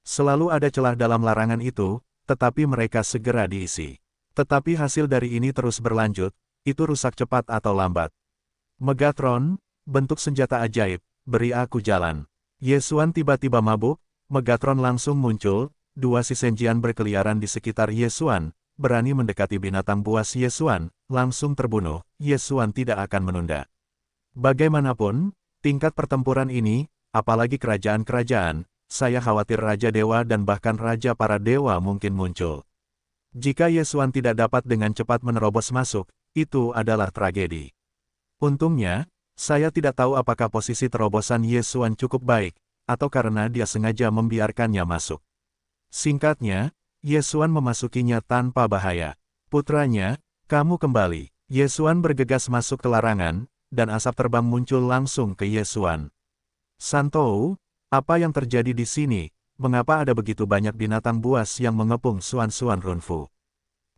Selalu ada celah dalam larangan itu, tetapi mereka segera diisi. Tetapi hasil dari ini terus berlanjut, itu rusak cepat atau lambat. Megatron, bentuk senjata ajaib, beri aku jalan. Yesuan tiba-tiba mabuk, Megatron langsung muncul, dua Shisenjian berkeliaran di sekitar Yesuan, berani mendekati binatang buas Yesuan, langsung terbunuh, Yesuan tidak akan menunda. Bagaimanapun, tingkat pertempuran ini, apalagi kerajaan-kerajaan, saya khawatir Raja Dewa dan bahkan Raja para Dewa mungkin muncul. Jika Yesuan tidak dapat dengan cepat menerobos masuk, itu adalah tragedi. Untungnya, saya tidak tahu apakah posisi terobosan Yesuan cukup baik, atau karena dia sengaja membiarkannya masuk. Singkatnya, Yesuan memasukinya tanpa bahaya. Putranya, kamu kembali. Yesuan bergegas masuk ke larangan, dan asap terbang muncul langsung ke Yesuan. Santou, apa yang terjadi di sini? Mengapa ada begitu banyak binatang buas yang mengepung Xuan Runfu?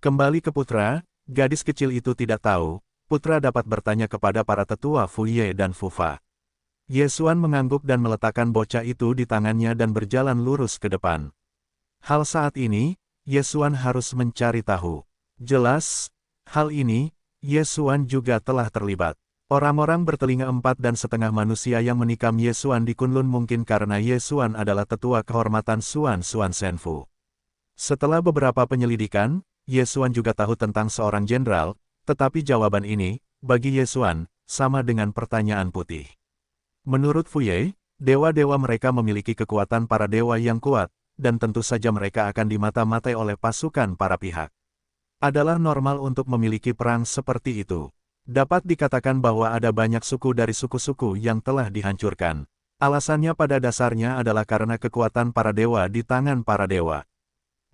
Kembali ke putra, gadis kecil itu tidak tahu. Putra dapat bertanya kepada para tetua Fu Ye dan Fu Fa. Yesuan mengangguk dan meletakkan bocah itu di tangannya dan berjalan lurus ke depan. Hal saat ini, Yesuan harus mencari tahu. Jelas, hal ini, Yesuan juga telah terlibat. Orang-orang bertelinga 4,5 manusia yang menikam Yesuan di Kunlun mungkin karena Yesuan adalah tetua kehormatan Xuan Senfu. Setelah beberapa penyelidikan, Yesuan juga tahu tentang seorang jenderal, tetapi jawaban ini, bagi Yesuan, sama dengan pertanyaan putih. Menurut Fu Ye, dewa-dewa mereka memiliki kekuatan para dewa yang kuat, dan tentu saja mereka akan dimata-matai oleh pasukan para pihak. Adalah normal untuk memiliki perang seperti itu. Dapat dikatakan bahwa ada banyak suku dari suku-suku yang telah dihancurkan. Alasannya pada dasarnya adalah karena kekuatan para dewa di tangan para dewa.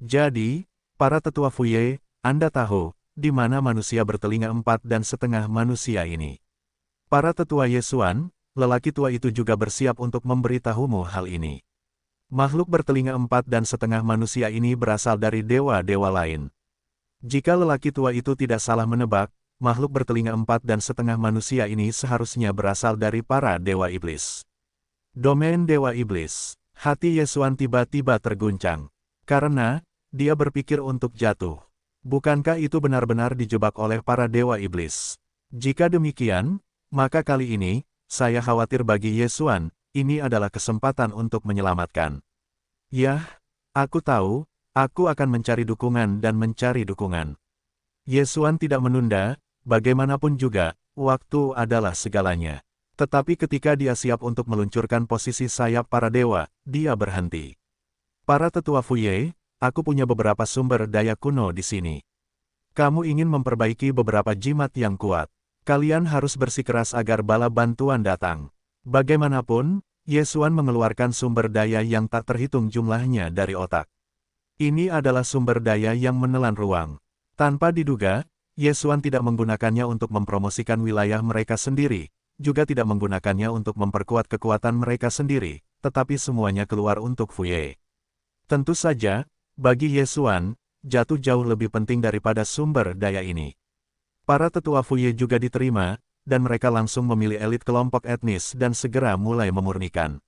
Jadi, para tetua Fu Ye, Anda tahu, di mana manusia bertelinga 4,5 manusia ini. Para tetua Yesuan, lelaki tua itu juga bersiap untuk memberitahumu hal ini. Makhluk bertelinga 4,5 manusia ini berasal dari dewa-dewa lain. Jika lelaki tua itu tidak salah menebak, makhluk bertelinga 4,5 manusia ini seharusnya berasal dari para dewa iblis. Domain dewa iblis. Hati Yesuan tiba-tiba terguncang. Karena, dia berpikir untuk jatuh. Bukankah itu benar-benar dijebak oleh para dewa iblis? Jika demikian, maka kali ini, saya khawatir bagi Yesuan, ini adalah kesempatan untuk menyelamatkan. Yah, aku tahu, aku akan mencari dukungan dan mencari dukungan. Yesuan tidak menunda. Bagaimanapun juga, waktu adalah segalanya. Tetapi ketika dia siap untuk meluncurkan posisi sayap para dewa, dia berhenti. Para tetua Fu Ye, aku punya beberapa sumber daya kuno di sini. Kamu ingin memperbaiki beberapa jimat yang kuat. Kalian harus bersikeras agar bala bantuan datang. Bagaimanapun, Yesuan mengeluarkan sumber daya yang tak terhitung jumlahnya dari otak. Ini adalah sumber daya yang menelan ruang. Tanpa diduga, Yesuan tidak menggunakannya untuk mempromosikan wilayah mereka sendiri, juga tidak menggunakannya untuk memperkuat kekuatan mereka sendiri, tetapi semuanya keluar untuk Fu Ye. Tentu saja, bagi Yesuan, jatuh jauh lebih penting daripada sumber daya ini. Para tetua Fu Ye juga diterima, dan mereka langsung memilih elit kelompok etnis dan segera mulai memurnikan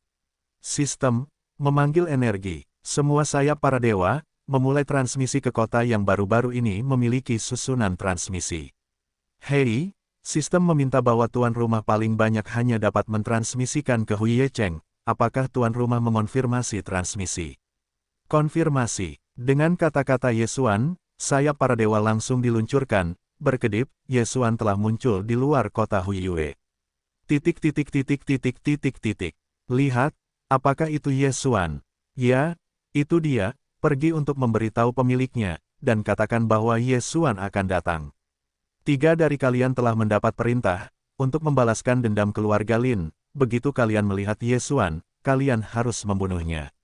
sistem, memanggil energi. Semua sayap para dewa, memulai transmisi ke kota yang baru-baru ini memiliki susunan transmisi. Hei, sistem meminta bahwa tuan rumah paling banyak hanya dapat mentransmisikan ke Huiye Cheng. Apakah tuan rumah mengonfirmasi transmisi? Konfirmasi. Dengan kata-kata Yesuan, sayap para dewa langsung diluncurkan. Berkedip, Yesuan telah muncul di luar kota Huiyue. Lihat, apakah itu Yesuan? Ya, itu dia. Pergi untuk memberitahu pemiliknya, dan katakan bahwa Yesuan akan datang. 3 dari kalian telah mendapat perintah, untuk membalaskan dendam keluarga Lin. Begitu kalian melihat Yesuan, kalian harus membunuhnya.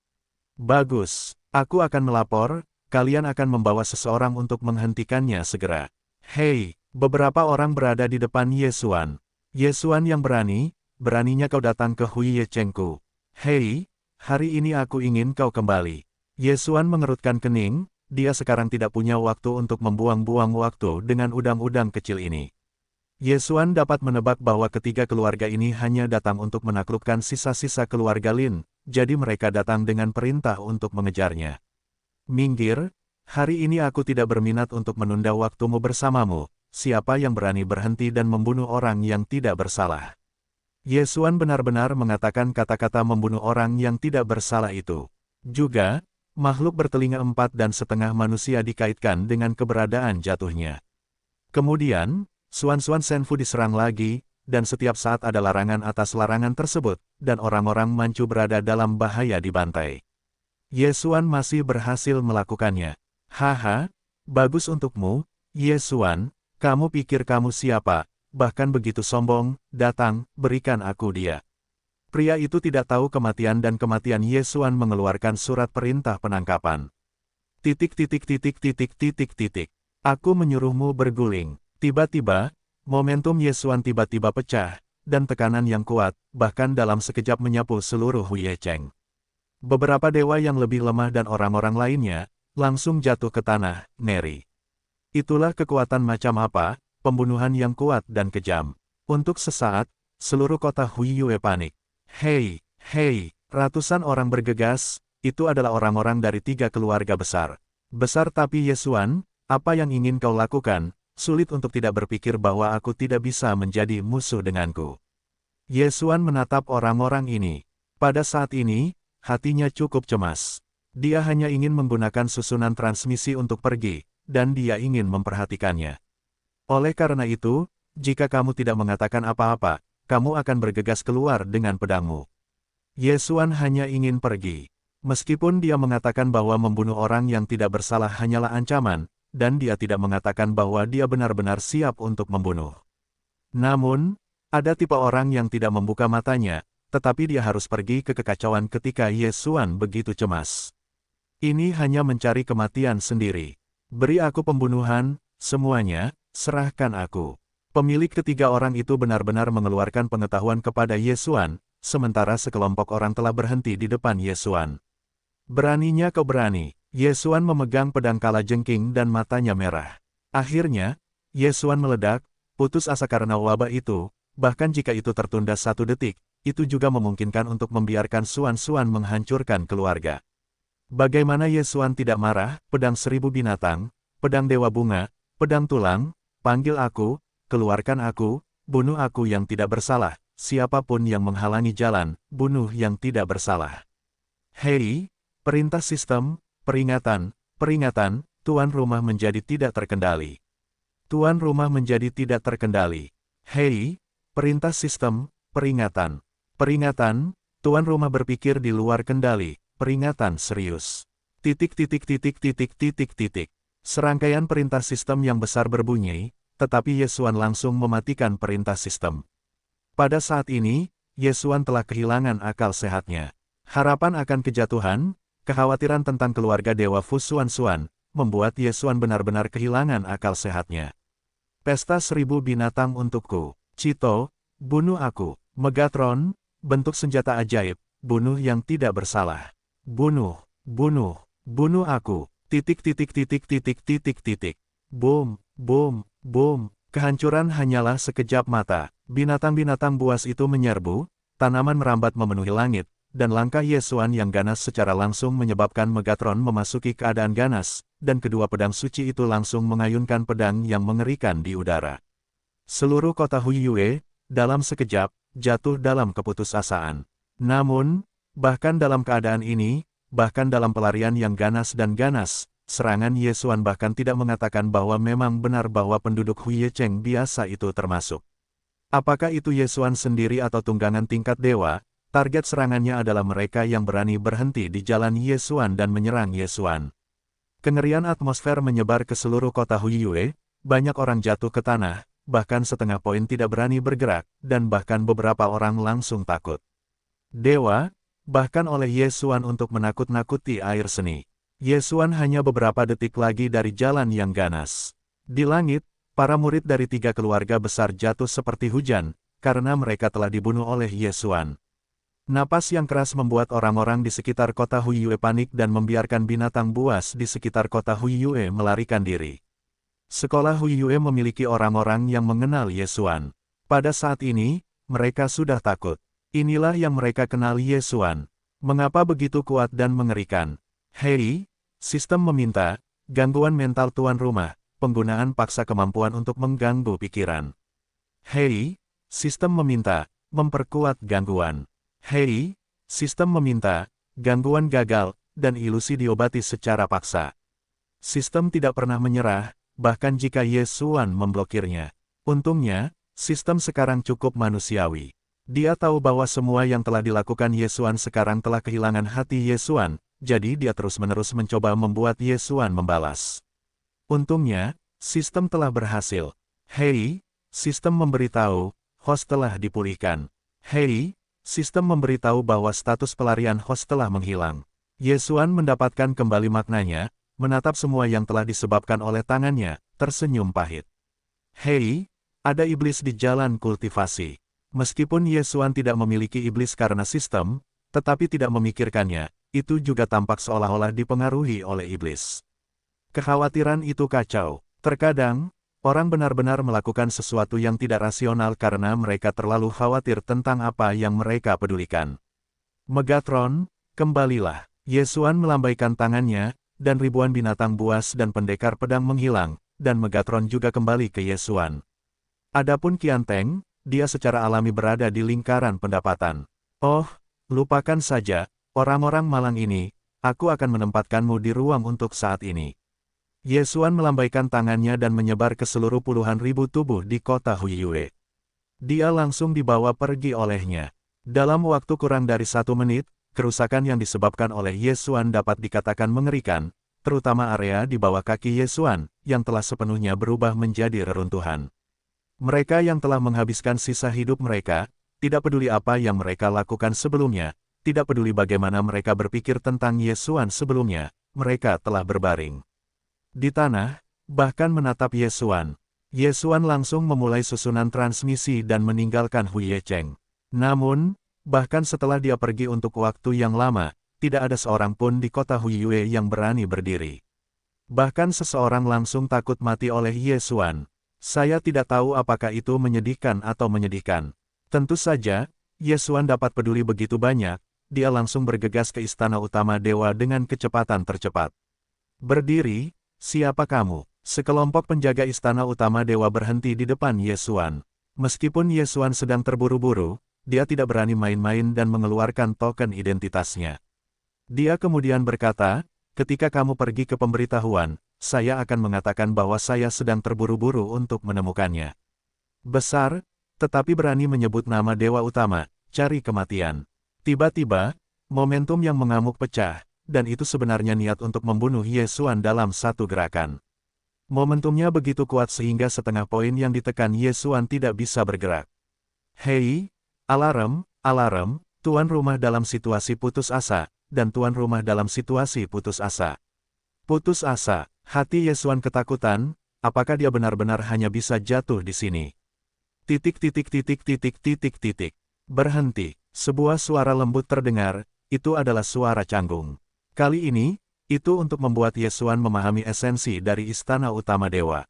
Bagus, Aku akan melapor, kalian akan membawa seseorang untuk menghentikannya segera. Hei, beberapa orang berada di depan Yesuan. Yesuan yang berani, beraninya kau datang ke Hui Yechengku. Hei, hari ini aku ingin kau kembali. Yesuan mengerutkan kening, dia sekarang tidak punya waktu untuk membuang-buang waktu dengan udang-udang kecil ini. Yesuan dapat menebak bahwa ketiga keluarga ini hanya datang untuk menaklukkan sisa-sisa keluarga Lin, jadi mereka datang dengan perintah untuk mengejarnya. Minggir, hari ini aku tidak berminat untuk menunda waktumu bersamamu, siapa yang berani berhenti dan membunuh orang yang tidak bersalah. Yesuan benar-benar mengatakan kata-kata membunuh orang yang tidak bersalah itu. Juga, makhluk bertelinga 4,5 manusia dikaitkan dengan keberadaan jatuhnya. Kemudian, Suan-Suan Senfu diserang lagi, dan setiap saat ada larangan atas larangan tersebut, dan orang-orang Manchu berada dalam bahaya dibantai. Yesuan masih berhasil melakukannya. Haha, bagus untukmu, Yesuan, kamu pikir kamu siapa, bahkan begitu sombong, datang, berikan aku dia. Pria itu tidak tahu kematian dan kematian Yesuan mengeluarkan surat perintah penangkapan. Titik. Aku menyuruhmu berguling. Tiba-tiba, momentum Yesuan tiba-tiba pecah, dan tekanan yang kuat, bahkan dalam sekejap menyapu seluruh Hui Yecheng. Beberapa dewa yang lebih lemah dan orang-orang lainnya, langsung jatuh ke tanah, ngeri. Itulah kekuatan macam apa, pembunuhan yang kuat dan kejam. Untuk sesaat, seluruh kota Hui Yue panik. Hei, ratusan orang bergegas, itu adalah orang-orang dari 3 keluarga besar. Besar tapi Yesuan, apa yang ingin kau lakukan? Sulit untuk tidak berpikir bahwa aku tidak bisa menjadi musuh denganku. Yesuan menatap orang-orang ini. Pada saat ini, hatinya cukup cemas. Dia hanya ingin menggunakan susunan transmisi untuk pergi, dan dia ingin memperhatikannya. Oleh karena itu, jika kamu tidak mengatakan apa-apa, kamu akan bergegas keluar dengan pedangmu. Yesuan hanya ingin pergi. Meskipun dia mengatakan bahwa membunuh orang yang tidak bersalah hanyalah ancaman, dan dia tidak mengatakan bahwa dia benar-benar siap untuk membunuh. Namun, ada tipe orang yang tidak membuka matanya, tetapi dia harus pergi ke kekacauan ketika Yesuan begitu cemas. Ini hanya mencari kematian sendiri. Beri aku pembunuhan, semuanya, serahkan aku. Pemilik ketiga orang itu benar-benar mengeluarkan pengetahuan kepada Yesuan, sementara sekelompok orang telah berhenti di depan Yesuan. Beraninya kau berani. Yesuan memegang pedang kalajengking dan matanya merah. Akhirnya, Yesuan meledak, putus asa karena wabah itu, bahkan jika itu tertunda 1 detik, itu juga memungkinkan untuk membiarkan Suan-Suan menghancurkan keluarga. Bagaimana Yesuan tidak marah? Pedang 1000 binatang, pedang dewa bunga, pedang tulang, panggil aku, keluarkan aku, bunuh aku yang tidak bersalah, siapapun yang menghalangi jalan, bunuh yang tidak bersalah. Hei, perintah sistem, peringatan, tuan rumah menjadi tidak terkendali. Tuan rumah menjadi tidak terkendali. Hei, perintah sistem, peringatan, tuan rumah berpikir di luar kendali, peringatan serius. Serangkaian perintah sistem yang besar berbunyi, tetapi Yesuan langsung mematikan perintah sistem. Pada saat ini, Yesuan telah kehilangan akal sehatnya. Harapan akan kejatuhan, kekhawatiran tentang keluarga Dewa Fu Suan-Suan, membuat Yesuan benar-benar kehilangan akal sehatnya. Pesta 1000 binatang untukku. Cito, bunuh aku. Megatron, bentuk senjata ajaib, bunuh yang tidak bersalah. Bunuh aku. Boom. Kehancuran hanyalah sekejap mata. Binatang-binatang buas itu menyerbu, tanaman merambat memenuhi langit, dan langkah Yesuan yang ganas secara langsung menyebabkan Megatron memasuki keadaan ganas, dan kedua pedang suci itu langsung mengayunkan pedang yang mengerikan di udara. Seluruh kota Hui Yue, dalam sekejap, jatuh dalam keputusasaan. Namun, bahkan dalam keadaan ini, bahkan dalam pelarian yang ganas dan ganas, serangan Yesuan bahkan tidak mengatakan bahwa memang benar bahwa penduduk Hui Yecheng biasa itu termasuk. Apakah itu Yesuan sendiri atau tunggangan tingkat dewa? Target serangannya adalah mereka yang berani berhenti di jalan Yesuan dan menyerang Yesuan. Kengerian atmosfer menyebar ke seluruh kota Hui Yue, banyak orang jatuh ke tanah, bahkan setengah poin tidak berani bergerak, dan bahkan beberapa orang langsung takut. Dewa, bahkan oleh Yesuan untuk menakut-nakuti air seni. Yesuan hanya beberapa detik lagi dari jalan yang ganas. Di langit, para murid dari 3 keluarga besar jatuh seperti hujan, karena mereka telah dibunuh oleh Yesuan. Napas yang keras membuat orang-orang di sekitar kota Huiyue panik dan membiarkan binatang buas di sekitar kota Huiyue melarikan diri. Sekolah Huiyue memiliki orang-orang yang mengenal Yesuan. Pada saat ini, mereka sudah takut. Inilah yang mereka kenal Yesuan. Mengapa begitu kuat dan mengerikan? Hei, sistem meminta, gangguan mental tuan rumah, penggunaan paksa kemampuan untuk mengganggu pikiran. Hei, sistem meminta, memperkuat gangguan. Hei, sistem meminta, gangguan gagal, dan ilusi diobati secara paksa. Sistem tidak pernah menyerah, bahkan jika Yesuan memblokirnya. Untungnya, sistem sekarang cukup manusiawi. Dia tahu bahwa semua yang telah dilakukan Yesuan sekarang telah kehilangan hati Yesuan, jadi dia terus-menerus mencoba membuat Yesuan membalas. Untungnya, sistem telah berhasil. Hei, sistem memberitahu, host telah dipulihkan. Hei, sistem memberitahu bahwa status pelarian host telah menghilang. Yesuan mendapatkan kembali maknanya, menatap semua yang telah disebabkan oleh tangannya, tersenyum pahit. Hei, ada iblis di jalan kultivasi. Meskipun Yesuan tidak memiliki iblis karena sistem, tetapi tidak memikirkannya, itu juga tampak seolah-olah dipengaruhi oleh iblis. Kekhawatiran itu kacau. Terkadang, orang benar-benar melakukan sesuatu yang tidak rasional karena mereka terlalu khawatir tentang apa yang mereka pedulikan. Megatron, kembalilah. Yesuan melambaikan tangannya, dan ribuan binatang buas dan pendekar pedang menghilang, dan Megatron juga kembali ke Yesuan. Adapun Qianteng, dia secara alami berada di lingkaran pendapatan. Oh, lupakan saja, orang-orang malang ini, aku akan menempatkanmu di ruang untuk saat ini. Yesuan melambaikan tangannya dan menyebar ke seluruh puluhan ribu tubuh di kota Huiyue. Dia langsung dibawa pergi olehnya. Dalam waktu kurang dari 1 menit, kerusakan yang disebabkan oleh Yesuan dapat dikatakan mengerikan, terutama area di bawah kaki Yesuan, yang telah sepenuhnya berubah menjadi reruntuhan. Mereka yang telah menghabiskan sisa hidup mereka, tidak peduli apa yang mereka lakukan sebelumnya, tidak peduli bagaimana mereka berpikir tentang Yesuan sebelumnya, mereka telah berbaring di tanah, bahkan menatap Yesuan. Yesuan langsung memulai susunan transmisi dan meninggalkan Huiyecheng. Namun, bahkan setelah dia pergi untuk waktu yang lama, tidak ada seorang pun di kota Huiyue yang berani berdiri. Bahkan seseorang langsung takut mati oleh Yesuan. Saya tidak tahu apakah itu menyedihkan atau menyedihkan. Tentu saja, Yesuan dapat peduli begitu banyak, dia langsung bergegas ke istana utama dewa dengan kecepatan tercepat. Berdiri. Siapa kamu? Sekelompok penjaga istana utama dewa berhenti di depan Yesuan. Meskipun Yesuan sedang terburu-buru, dia tidak berani main-main dan mengeluarkan token identitasnya. Dia kemudian berkata, ketika kamu pergi ke pemberitahuan, saya akan mengatakan bahwa saya sedang terburu-buru untuk menemukannya. Besar, tetapi berani menyebut nama dewa utama, cari kematian. Tiba-tiba, momentum yang mengamuk pecah. Dan itu sebenarnya niat untuk membunuh Yesuan dalam satu gerakan. Momentumnya begitu kuat sehingga setengah poin yang ditekan Yesuan tidak bisa bergerak. Hei, alarm, alarm, tuan rumah dalam situasi putus asa, dan tuan rumah dalam situasi putus asa. Putus asa, hati Yesuan ketakutan, apakah dia benar-benar hanya bisa jatuh di sini? Titik. Berhenti, sebuah suara lembut terdengar, itu adalah suara canggung. Kali ini, itu untuk membuat Yesuan memahami esensi dari istana utama dewa.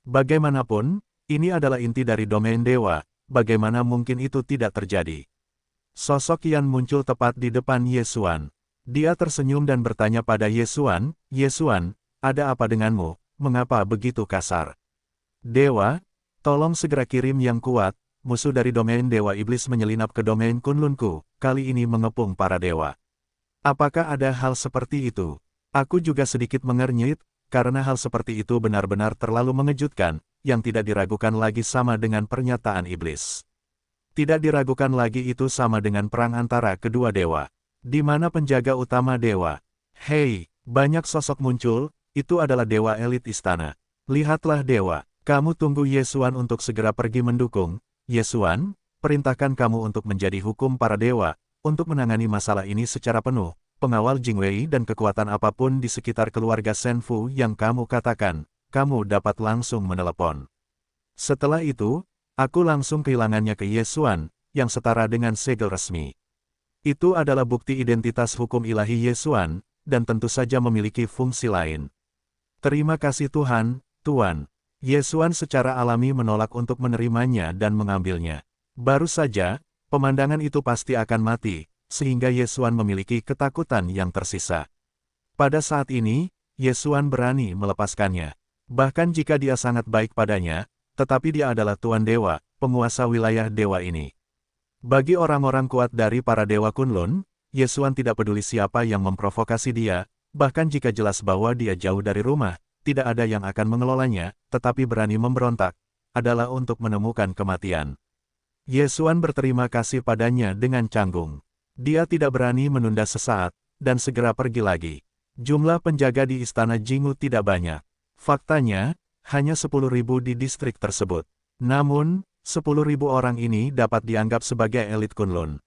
Bagaimanapun, ini adalah inti dari domain dewa, bagaimana mungkin itu tidak terjadi. Sosok Yan muncul tepat di depan Yesuan. Dia tersenyum dan bertanya pada Yesuan, Yesuan, ada apa denganmu, mengapa begitu kasar? Dewa, tolong segera kirim yang kuat, musuh dari domain dewa iblis menyelinap ke domain Kunlunku, kali ini mengepung para dewa. Apakah ada hal seperti itu? Aku juga sedikit mengernyit, karena hal seperti itu benar-benar terlalu mengejutkan, yang tidak diragukan lagi sama dengan pernyataan iblis. Tidak diragukan lagi itu sama dengan perang antara kedua dewa. Di mana penjaga utama dewa? Hei, banyak sosok muncul, itu adalah dewa elit istana. Lihatlah dewa, kamu tunggu Yesuan untuk segera pergi mendukung. Yesuan, perintahkan kamu untuk menjadi hukum para dewa, untuk menangani masalah ini secara penuh, pengawal Jingwei dan kekuatan apapun di sekitar keluarga Senfu yang kamu katakan, kamu dapat langsung menelepon. Setelah itu, aku langsung kehilangannya ke Yesuan, yang setara dengan segel resmi. Itu adalah bukti identitas hukum ilahi Yesuan, dan tentu saja memiliki fungsi lain. Terima kasih Tuhan, Tuan. Yesuan secara alami menolak untuk menerimanya dan mengambilnya. Baru saja, pemandangan itu pasti akan mati, sehingga Yesuan memiliki ketakutan yang tersisa. Pada saat ini, Yesuan berani melepaskannya. Bahkan jika dia sangat baik padanya, tetapi dia adalah Tuan Dewa, penguasa wilayah dewa ini. Bagi orang-orang kuat dari para dewa Kunlun, Yesuan tidak peduli siapa yang memprovokasi dia, bahkan jika jelas bahwa dia jauh dari rumah, tidak ada yang akan mengelolanya, tetapi berani memberontak, adalah untuk menemukan kematian. Yesuan berterima kasih padanya dengan canggung. Dia tidak berani menunda sesaat, dan segera pergi lagi. Jumlah penjaga di istana Jinggu tidak banyak. Faktanya, hanya 10.000 di distrik tersebut. Namun, 10.000 orang ini dapat dianggap sebagai elit Kunlun.